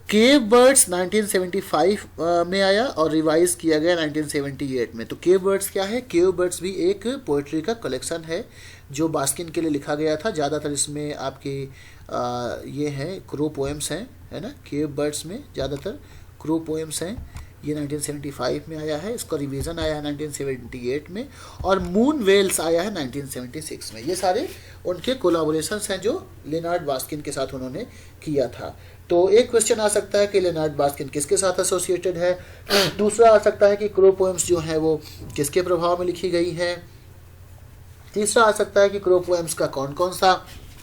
Speaker 1: केव बर्ड्स 1975 में आया और रिवाइज किया गया 1978 में। तो केव बर्ड्स क्या है? केव बर्ड्स भी एक पोइट्री का कलेक्शन है जो बास्किन के लिए लिखा गया था। ज़्यादातर इसमें आपके ये हैं क्रो पोएम्स हैं, है ना। केव बर्ड्स में ज़्यादातर क्रो पोएम्स हैं। ये 1975 में आया है, इसका रिवीजन आया है 1978 में, और मून वेल्स आया है 1976 में। ये सारे उनके कोलाबोरेशंस हैं जो लियोनार्ड बास्किन के साथ उन्होंने किया था। तो एक क्वेश्चन आ सकता है कि लियोनार्ड बास्किन किसके साथ एसोसिएटेड है। दूसरा आ सकता है कि क्रो पोएम्स जो हैं वो किसके प्रभाव में लिखी गई हैं। तीसरा आ सकता है कि क्रो पोएम्स का कौन कौन सा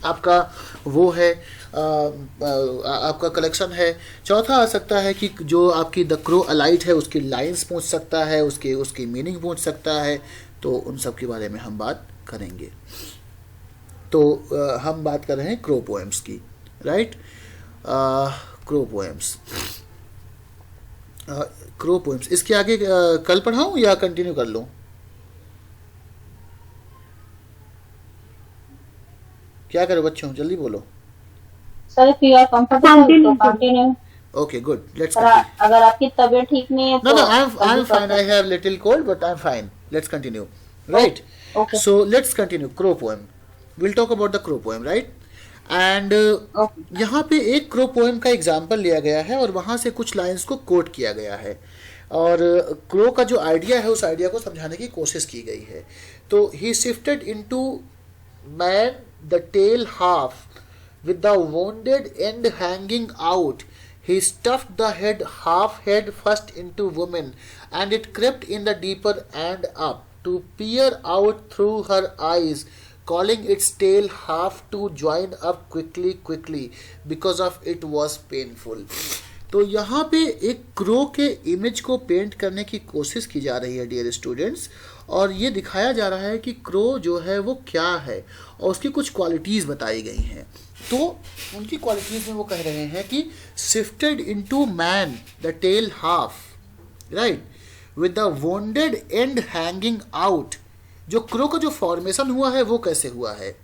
Speaker 1: आपका वो है आपका कलेक्शन है। चौथा आ सकता है कि जो आपकी द क्रो अलाइट है उसकी लाइंस पूछ सकता है, उसकी मीनिंग पूछ सकता है। तो उन सब के बारे में हम बात करेंगे। तो हम बात कर रहे हैं क्रो पोएम्स की, right. Crow poems crow poems इसके आगे कल पढ़ाऊं या कंटिन्यू कर लूं? क्या करो बच्चों, जल्दी बोलो।
Speaker 2: Sir if you are comfortable तो continue.
Speaker 1: Okay, good. Let's
Speaker 2: sir
Speaker 1: continue.
Speaker 2: अगर आपकी तबीयत ठीक नहीं है
Speaker 1: No,
Speaker 2: तो
Speaker 1: I'm fine. I have little cold, but I'm fine. Let's continue. Right.
Speaker 2: Okay.
Speaker 1: So let's continue. Crow poem. We'll talk about the crow poem, right? And यहाँ पे एक क्रो पोएम का एग्जाम्पल लिया गया है और वहाँ से कुछ लाइंस को कोट किया गया है, और क्रो का जो आइडिया है उस आइडिया को समझाने की कोशिश की गई है। तो he shifted into man the tail half with the wounded end hanging out. He stuffed the half head first into woman, and it crept in the deeper end up to peer out through her eyes, calling its tail half to join up quickly because of it was painful. तो यहाँ पे एक crow के image को paint करने की कोशिश की जा रही है डियर स्टूडेंट्स, और ये दिखाया जा रहा है कि क्रो जो है वो क्या है और उसकी कुछ क्वालिटीज़ बताई गई हैं। तो उनकी क्वालिटीज़ में वो कह रहे हैं कि shifted into man the tail half, right, with the wounded and hanging out. जो क्रो का जो फॉर्मेशन हुआ है वो कैसे हुआ है,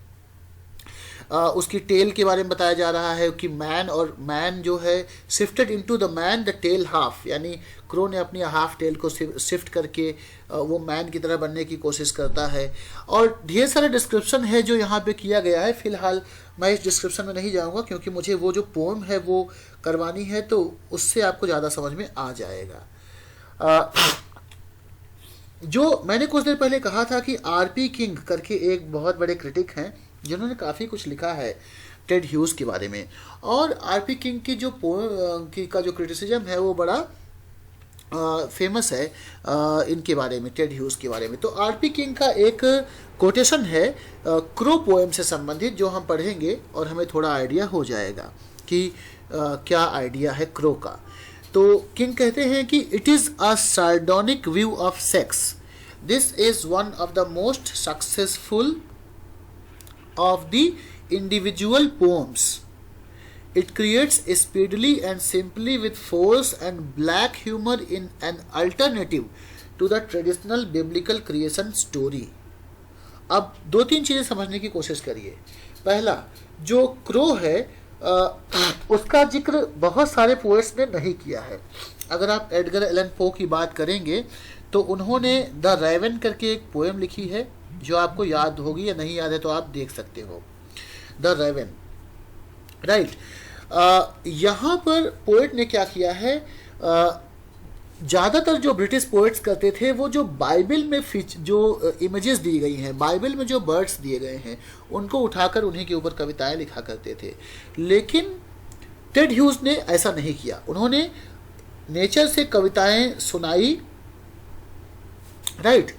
Speaker 1: उसकी टेल के बारे में बताया जा रहा है कि मैन जो है shifted into the man the tail half, यानी क्रो ने अपनी हाफ टेल को शिफ्ट करके वो मैन की तरह बनने की कोशिश करता है। और ढेर सारा डिस्क्रिप्शन है जो यहाँ पे किया गया है। फिलहाल मैं इस डिस्क्रिप्शन में नहीं जाऊँगा क्योंकि मुझे वो जो पोएम है वो करवानी है, तो उससे आपको ज़्यादा समझ में आ जाएगा। जो मैंने कुछ देर पहले कहा था कि आरपी किंग करके एक बहुत बड़े क्रिटिक हैं जिन्होंने काफ़ी कुछ लिखा है टेड ह्यूज के बारे में, और आरपी किंग की जो का जो क्रिटिसिज्म है वो बड़ा फेमस है इनके बारे में, टेड ह्यूज के बारे में। तो आरपी किंग का एक कोटेशन है क्रो पोएम से संबंधित जो हम पढ़ेंगे और हमें थोड़ा आइडिया हो जाएगा कि क्या आइडिया है क्रो का। तो किंग कहते हैं कि it is a sardonic view of sex, this is one of the most successful of the individual poems. It creates speedily and simply with force and black humor in an alternative to the traditional biblical creation story. अब दो तीन चीज़ें समझने की कोशिश करिए। पहला, जो क्रो है उसका जिक्र बहुत सारे पोएट्स ने नहीं किया है। अगर आप एडगर एलन पो की बात करेंगे तो उन्होंने द रेवन करके एक पोएम लिखी है जो आपको याद होगी, या नहीं याद है तो आप देख सकते हो, द रेवन, राइट। यहाँ पर पोएट ने क्या किया है, ज़्यादातर जो ब्रिटिश पोएट्स करते थे वो जो बाइबल में जो इमेजेस दी गई हैं, बाइबल में जो बर्ड्स दिए गए हैं उनको उठाकर उन्हीं के ऊपर कविताएं लिखा करते थे। लेकिन टेड ह्यूज ने ऐसा नहीं किया, उन्होंने नेचर से कविताएं सुनाई, राइट,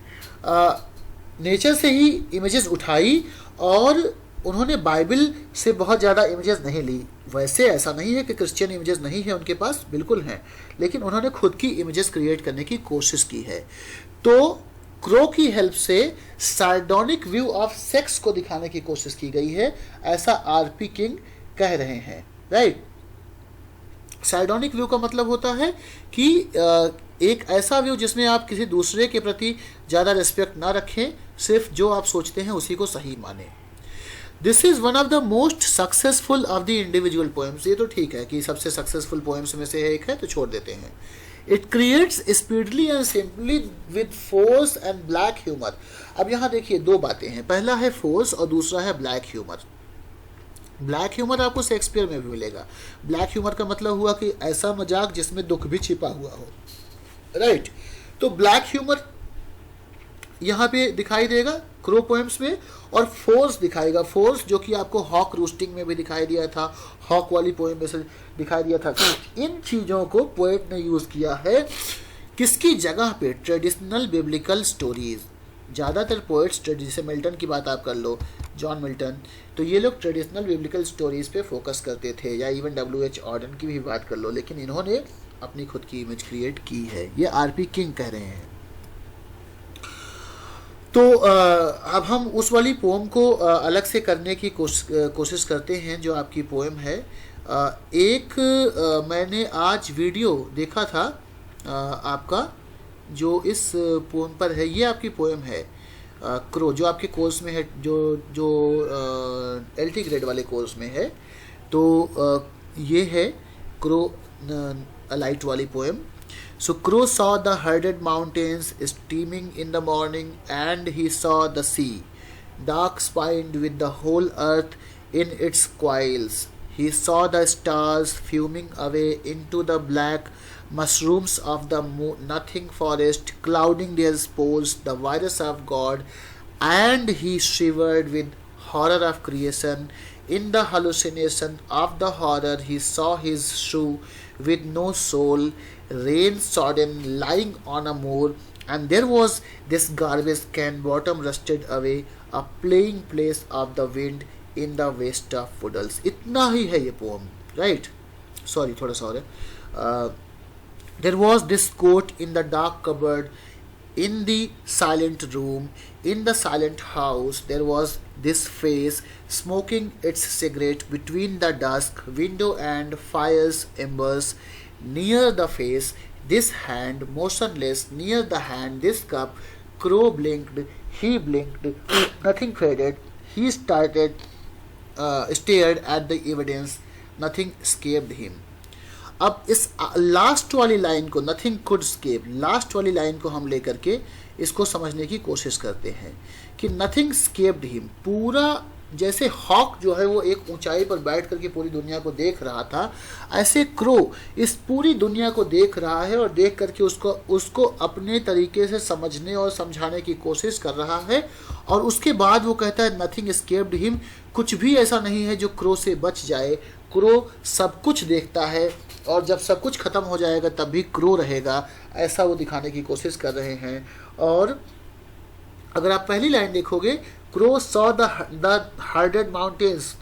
Speaker 1: नेचर से ही इमेजेस उठाई, और उन्होंने बाइबल से बहुत ज़्यादा इमेजेस नहीं ली। वैसे ऐसा नहीं है कि क्रिश्चियन इमेजेस नहीं है उनके पास, बिल्कुल हैं, लेकिन उन्होंने खुद की इमेजेस क्रिएट करने की कोशिश की है। तो क्रो की हेल्प से सार्डोनिक व्यू ऑफ सेक्स को दिखाने की कोशिश की गई है, ऐसा आरपी किंग कह रहे हैं, राइट। सार्डोनिक व्यू का मतलब होता है कि एक ऐसा व्यू जिसमें आप किसी दूसरे के प्रति ज़्यादा रिस्पेक्ट ना रखें, सिर्फ जो आप सोचते हैं उसी को सही माने। This is one of the most successful of the individual poems. ये तो ठीक है कि सबसे सक्सेसफुल पोएम्स में से एक है तो छोड़ देते हैं। It creates speedily and simply with force and black humour. अब यहाँ देखिए दो बातें हैं, पहला है फोर्स और दूसरा है ब्लैक ह्यूमर। ब्लैक ह्यूमर आपको शेक्सपियर में भी मिलेगा। ब्लैक ह्यूमर का मतलब हुआ कि ऐसा मजाक जिसमें दुख भी छिपा हुआ हो, राइट। तो ब्लैक ह्यूमर यहाँ पे दिखाई देगा क्रो पोएम्स में, और फोर्स दिखाएगा, फोर्स जो कि आपको हॉक रूस्टिंग में भी दिखाई दिया था, हॉक वाली पोएम में से दिखाई दिया था। इन चीज़ों को पोएट ने यूज़ किया है किसकी जगह पे, ट्रेडिशनल बिब्लिकल स्टोरीज। ज़्यादातर पोएट्स, जैसे मिल्टन की बात आप कर लो, जॉन मिल्टन, तो ये लोग ट्रेडिशनल बिब्लिकल स्टोरीज पे फोकस करते थे, या इवन W.H. ऑर्डन की भी बात कर लो, लेकिन इन्होंने अपनी खुद की इमेज क्रिएट की है। ये आरपी किंग कह रहे हैं। तो अब हम उस वाली पोएम को अलग से करने की कोशिश करते हैं जो आपकी पोएम है। एक मैंने आज वीडियो देखा था आपका जो इस पोएम पर है, ये आपकी पोएम है क्रो, जो आपके कोर्स में है, जो LT ग्रेड वाले कोर्स में है। तो ये है क्रो लाइट वाली poem. So Crow saw the herded mountains steaming in the morning, and he saw the sea, dark spined with the whole earth in its coils. He saw the stars fuming away into the black mushrooms of the nothing forest, clouding their spores, the virus of God, and he shivered with horror of creation. In the hallucination of the horror, he saw his shoe with no sole, rain sodden, lying on a moor, and there was this garbage can bottom rusted away, a playing place of the wind in the waste of puddles. इतना ही है ये poem, right? Sorry, थोड़ा सा और है। There was this coat in the dark cupboard, in the silent room, in the silent house. There was this face smoking its cigarette between the dusk window and fire's embers. Near the face, this hand motionless, near the hand, this cup. Crow blinked, he blinked, nothing faded. He stared at the evidence, nothing escaped him. अब इस last वाली line को, nothing could escape, last वाली line को हम लेकर के इसको समझने की कोशिश करते हैं कि नथिंग स्केप्ड हिम, पूरा जैसे हॉक जो है वो एक ऊंचाई पर बैठ करके पूरी दुनिया को देख रहा था, ऐसे क्रो इस पूरी दुनिया को देख रहा है और देख करके उसको उसको अपने तरीके से समझने और समझाने की कोशिश कर रहा है। और उसके बाद वो कहता है नथिंग एस्केप्ड हिम, कुछ भी ऐसा नहीं है जो क्रो से बच जाए। क्रो सब कुछ देखता है और जब सब कुछ खत्म हो जाएगा तब भी क्रो रहेगा, ऐसा वो दिखाने की कोशिश कर रहे हैं। और अगर आप पहली लाइन देखोगे, Crow saw the herded mountains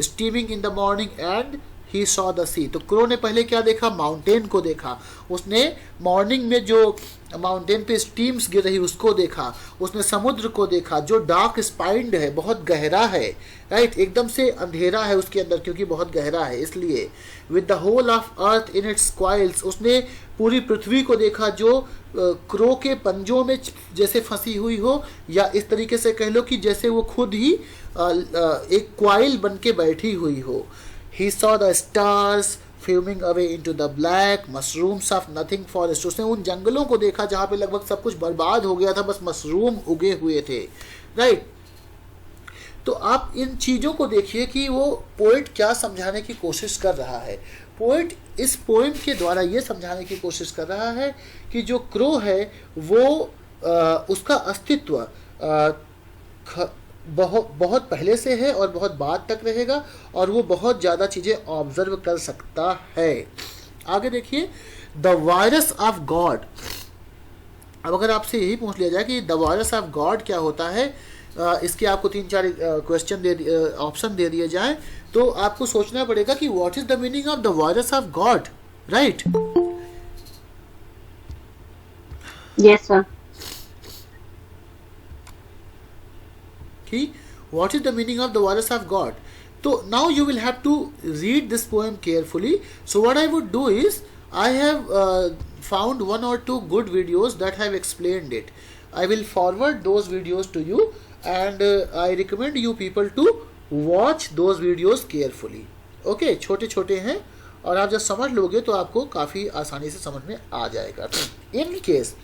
Speaker 1: steaming in the morning and he saw the sea. तो क्रो ने पहले क्या देखा? माउंटेन को देखा। उसने मॉर्निंग में जो माउंटेन पे स्टीम्स गिर रही उसको देखा। उसने समुद्र को देखा जो डार्क स्पाइंड है, बहुत गहरा है, राइट, एकदम से अंधेरा है उसके अंदर क्योंकि बहुत गहरा है इसलिए। With the whole of earth in its coils, उसने पूरी पृथ्वी को देखा जो क्रो के पंजों में जैसे फंसी हुई हो, या इस तरीके से कह लो कि जैसे वो खुद ही एक क्वाइल बन के बैठी हुई हो। He saw the stars fuming away into the black mushrooms of nothing forest. उसने उन जंगलों को देखा जहाँ पे लगभग सब कुछ बर्बाद हो गया था, बस मशरूम उगे हुए थे, राइट। तो आप इन चीज़ों को देखिए कि वो पोइट क्या समझाने की कोशिश कर रहा है। पोइट इस पोएम के द्वारा ये समझाने की कोशिश कर रहा है कि जो क्रो है वो उसका अस्तित्व बहुत पहले से है और बहुत बाद तक रहेगा और वो बहुत ज़्यादा चीज़ें ऑब्जर्व कर सकता है। आगे देखिए, द वायरस ऑफ गॉड। अब अगर आपसे यही पूछ लिया जाए कि द वायरस ऑफ गॉड क्या होता है, इसके आपको 3-4 क्वेश्चन ऑप्शन दे दिए जाए तो आपको सोचना पड़ेगा कि what is the meaning of the virus of God, right?
Speaker 2: Yes sir.
Speaker 1: कि what is the meaning of the virus of God? So now you will have to read this poem carefully. So what I would do is I have found 1 or 2 good videos that have explained it. I will forward those videos to you and I recommend you people to watch those videos carefully. Okay, छोटे छोटे हैं और आप जब समझ लोगे तो आपको काफ़ी आसानी से समझ में आ जाएगा। In case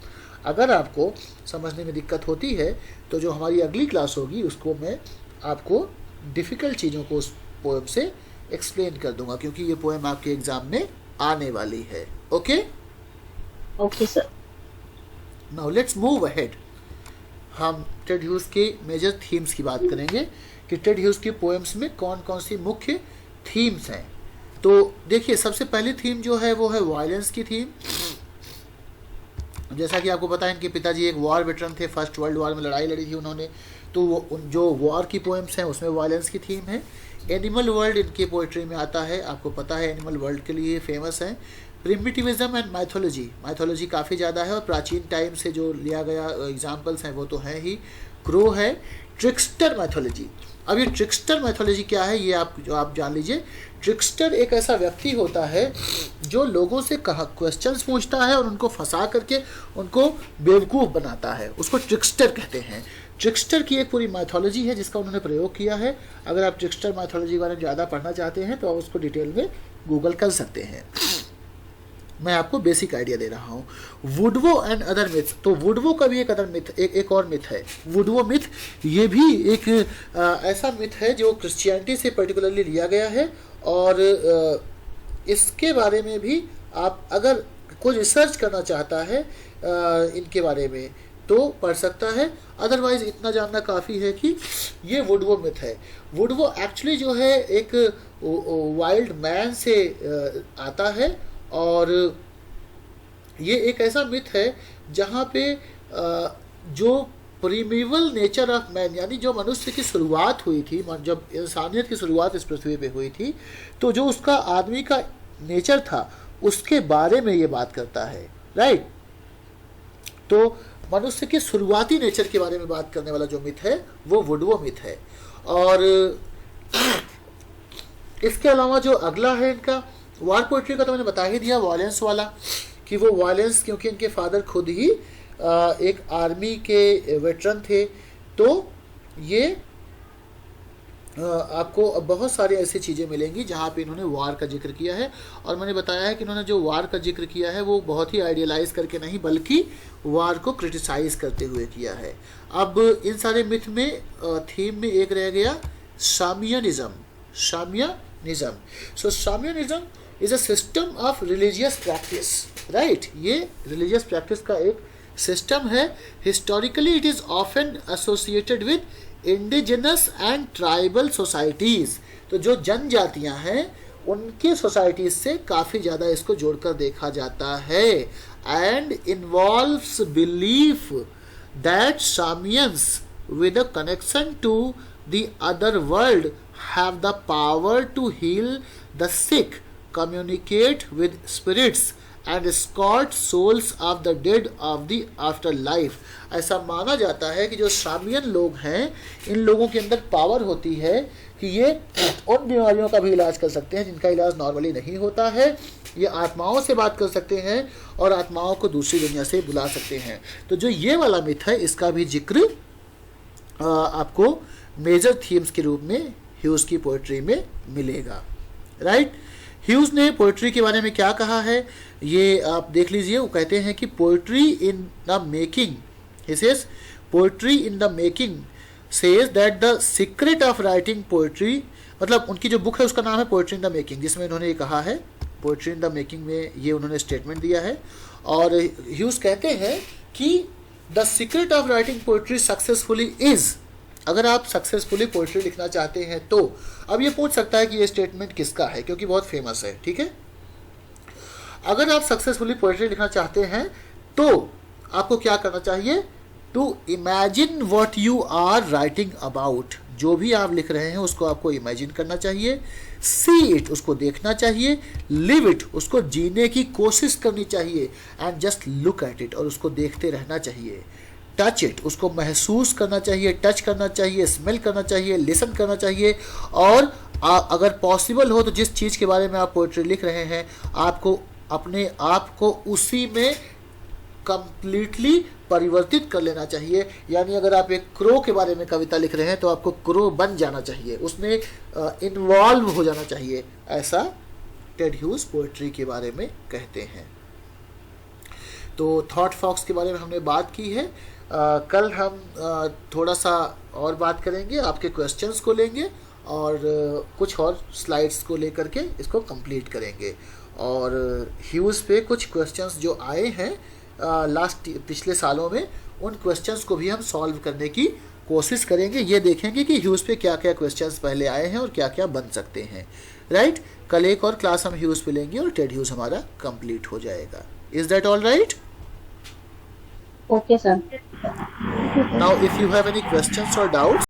Speaker 1: अगर आपको समझने में दिक्कत होती है तो जो हमारी अगली क्लास होगी उसको मैं आपको डिफ़िकल्ट चीज़ों को उस पोएम से एक्सप्लेन कर दूंगा क्योंकि ये पोएम आपके एग्ज़ाम में आने वाली है। Okay
Speaker 2: okay sir.
Speaker 1: Now let's move ahead. हम टेड ह्यूज के मेजर थीम्स की बात करेंगे कि टेड ह्यूज की पोएम्स में कौन कौन सी मुख्य थीम्स हैं। तो देखिए, सबसे पहली थीम जो है वो है वायलेंस की थीम। जैसा कि आपको पता है इनके पिताजी एक वॉर वेटरन थे, फर्स्ट वर्ल्ड वॉर में लड़ाई लड़ी थी उन्होंने, तो वो जो वॉर की पोएम्स हैं उसमें वायलेंस की थीम है। एनिमल वर्ल्ड इनके पोइट्री में आता है, आपको पता है एनिमल वर्ल्ड के लिए फेमस है। प्रिमिटिविज्म एंड माइथोलॉजी, माइथोलॉजी काफ़ी ज़्यादा है और प्राचीन टाइम से जो लिया गया एग्जाम्पल्स हैं वो तो हैं ही। क्रो है। ट्रिक्स्टर मैथोलॉजी, अब ये ट्रिक्स्टर मैथोलॉजी क्या है ये आप जान लीजिए। ट्रिक्स्टर एक ऐसा व्यक्ति होता है जो लोगों से क्वेश्चंस पूछता है और उनको फंसा करके उनको बेवकूफ़ बनाता है, उसको ट्रिक्स्टर कहते हैं। ट्रिक्स्टर की एक पूरी मैथोलॉजी है जिसका उन्होंने प्रयोग किया है। अगर आप ट्रिक्स्टर मैथोलॉजी के बारे में ज़्यादा पढ़ना चाहते हैं तो आप उसको डिटेल में गूगल कर सकते हैं। मैं आपको बेसिक आइडिया दे रहा हूँ। वुडवो एंड अदर मिथ, तो वुडवो का भी एक अदर मिथ, एक और मिथ है वुडवो मिथ। ये भी एक ऐसा मिथ है जो क्रिश्चियनिटी से पर्टिकुलरली लिया गया है और इसके बारे में भी आप अगर कोई रिसर्च करना चाहता है इनके बारे में तो पढ़ सकता है। अदरवाइज इतना जानना काफ़ी है कि ये वुडवो मिथ है। वुडवो एक्चुअली जो है एक वाइल्ड मैन से आता है और ये एक ऐसा मिथ है जहाँ पे जो प्रीमिवल नेचर ऑफ मैन, यानी जो मनुष्य की शुरुआत हुई थी, जब इंसानियत की शुरुआत इस पृथ्वी पे हुई थी, तो जो उसका आदमी का नेचर था उसके बारे में ये बात करता है, राइट। तो मनुष्य के शुरुआती नेचर के बारे में बात करने वाला जो मिथ है वो वुडवो मिथ है। और इसके अलावा जो अगला है इनका वॉर पोइट्री का, तो मैंने बता ही दिया वायलेंस वाला, कि वो वायलेंस क्योंकि इनके फादर खुद ही एक आर्मी के वेटरन थे। तो ये आपको बहुत सारी ऐसी चीज़ें मिलेंगी जहाँ पे इन्होंने वार का जिक्र किया है। और मैंने बताया है कि इन्होंने जो वार का जिक्र किया है वो बहुत ही आइडियलाइज करके नहीं बल्कि वार को क्रिटिसाइज करते हुए किया है। अब इन सारे मिथ में थीम में एक रह गया Shamanism. Shamanism. So Shamanism is a system of religious practice, right? ये religious practice का एक system है. Historically it is often associated with indigenous and tribal societies. तो जो जनजातियां हैं उनके सोसाइटीज से काफ़ी ज़्यादा इसको जोड़कर देखा जाता है. And involves belief that shamans with a connection to the other world have the power to heal the sick, communicate with spirits and escort souls of the dead of the afterlife. ऐसा माना जाता है कि जो शामियन लोग हैं इन लोगों के अंदर पावर होती है कि ये उन बीमारियों का भी इलाज कर सकते हैं जिनका इलाज नॉर्मली नहीं होता है. ये आत्माओं से बात कर सकते हैं और आत्माओं को दूसरी दुनिया से बुला सकते हैं. तो जो ये वाला मिथ है इसका भी जिक्र आपको मेजर थीम्स के रूप में ह्यूज की पोइट्री में मिलेगा. राइट. ह्यूज ने पोइट्री के बारे में क्या कहा है ये आप देख लीजिए. वो कहते हैं कि poetry in the making, he says poetry in the making says that the secret of writing poetry, मतलब उनकी जो बुक है उसका नाम है पोइट्री इन द मेकिंग, जिसमें उन्होंने ये कहा है पोइट्री इन द मेकिंग में ये उन्होंने स्टेटमेंट दिया है. और ह्यूज कहते हैं कि the secret of writing poetry successfully is, अगर आप सक्सेसफुली पोइट्री लिखना चाहते हैं तो. अब ये पूछ सकता है कि ये स्टेटमेंट किसका है क्योंकि बहुत फेमस है. ठीक है. अगर आप सक्सेसफुली पोइट्री लिखना चाहते हैं तो आपको क्या करना चाहिए? To imagine what you are writing about. जो भी आप लिख रहे हैं उसको आपको इमेजिन करना चाहिए. सी इट, उसको देखना चाहिए. लिव इट, उसको जीने की कोशिश करनी चाहिए. And just look at it, और उसको देखते रहना चाहिए. टच इट, उसको महसूस करना चाहिए, टच करना चाहिए, स्मेल करना चाहिए, लिसन करना चाहिए. और अगर पॉसिबल हो तो जिस चीज़ के बारे में आप पोइट्री लिख रहे हैं आपको अपने आप को उसी में कंप्लीटली परिवर्तित कर लेना चाहिए. यानी अगर आप एक क्रो के बारे में कविता लिख रहे हैं तो आपको क्रो बन जाना चाहिए, उसमें इन्वॉल्व हो जाना चाहिए. ऐसा टेड ह्यूज पोइट्री के बारे में कहते हैं. तो थॉट फॉक्स के बारे में हमने बात की है. कल हम थोड़ा सा और बात करेंगे, आपके क्वेश्चंस को लेंगे और कुछ और स्लाइड्स को लेकर के इसको कंप्लीट करेंगे. और ह्यूज पे कुछ क्वेश्चंस जो आए हैं पिछले सालों में, उन क्वेश्चंस को भी हम सॉल्व करने की कोशिश करेंगे. ये देखेंगे कि ह्यूज पे क्या क्या क्वेश्चंस पहले आए हैं और क्या क्या बन सकते हैं. राइट. कल एक और क्लास हम ह्यूज पे लेंगे और टेड ह्यूज हमारा कंप्लीट हो जाएगा. Is that all right?
Speaker 2: Okay, sir.
Speaker 1: Now if you have any questions or doubts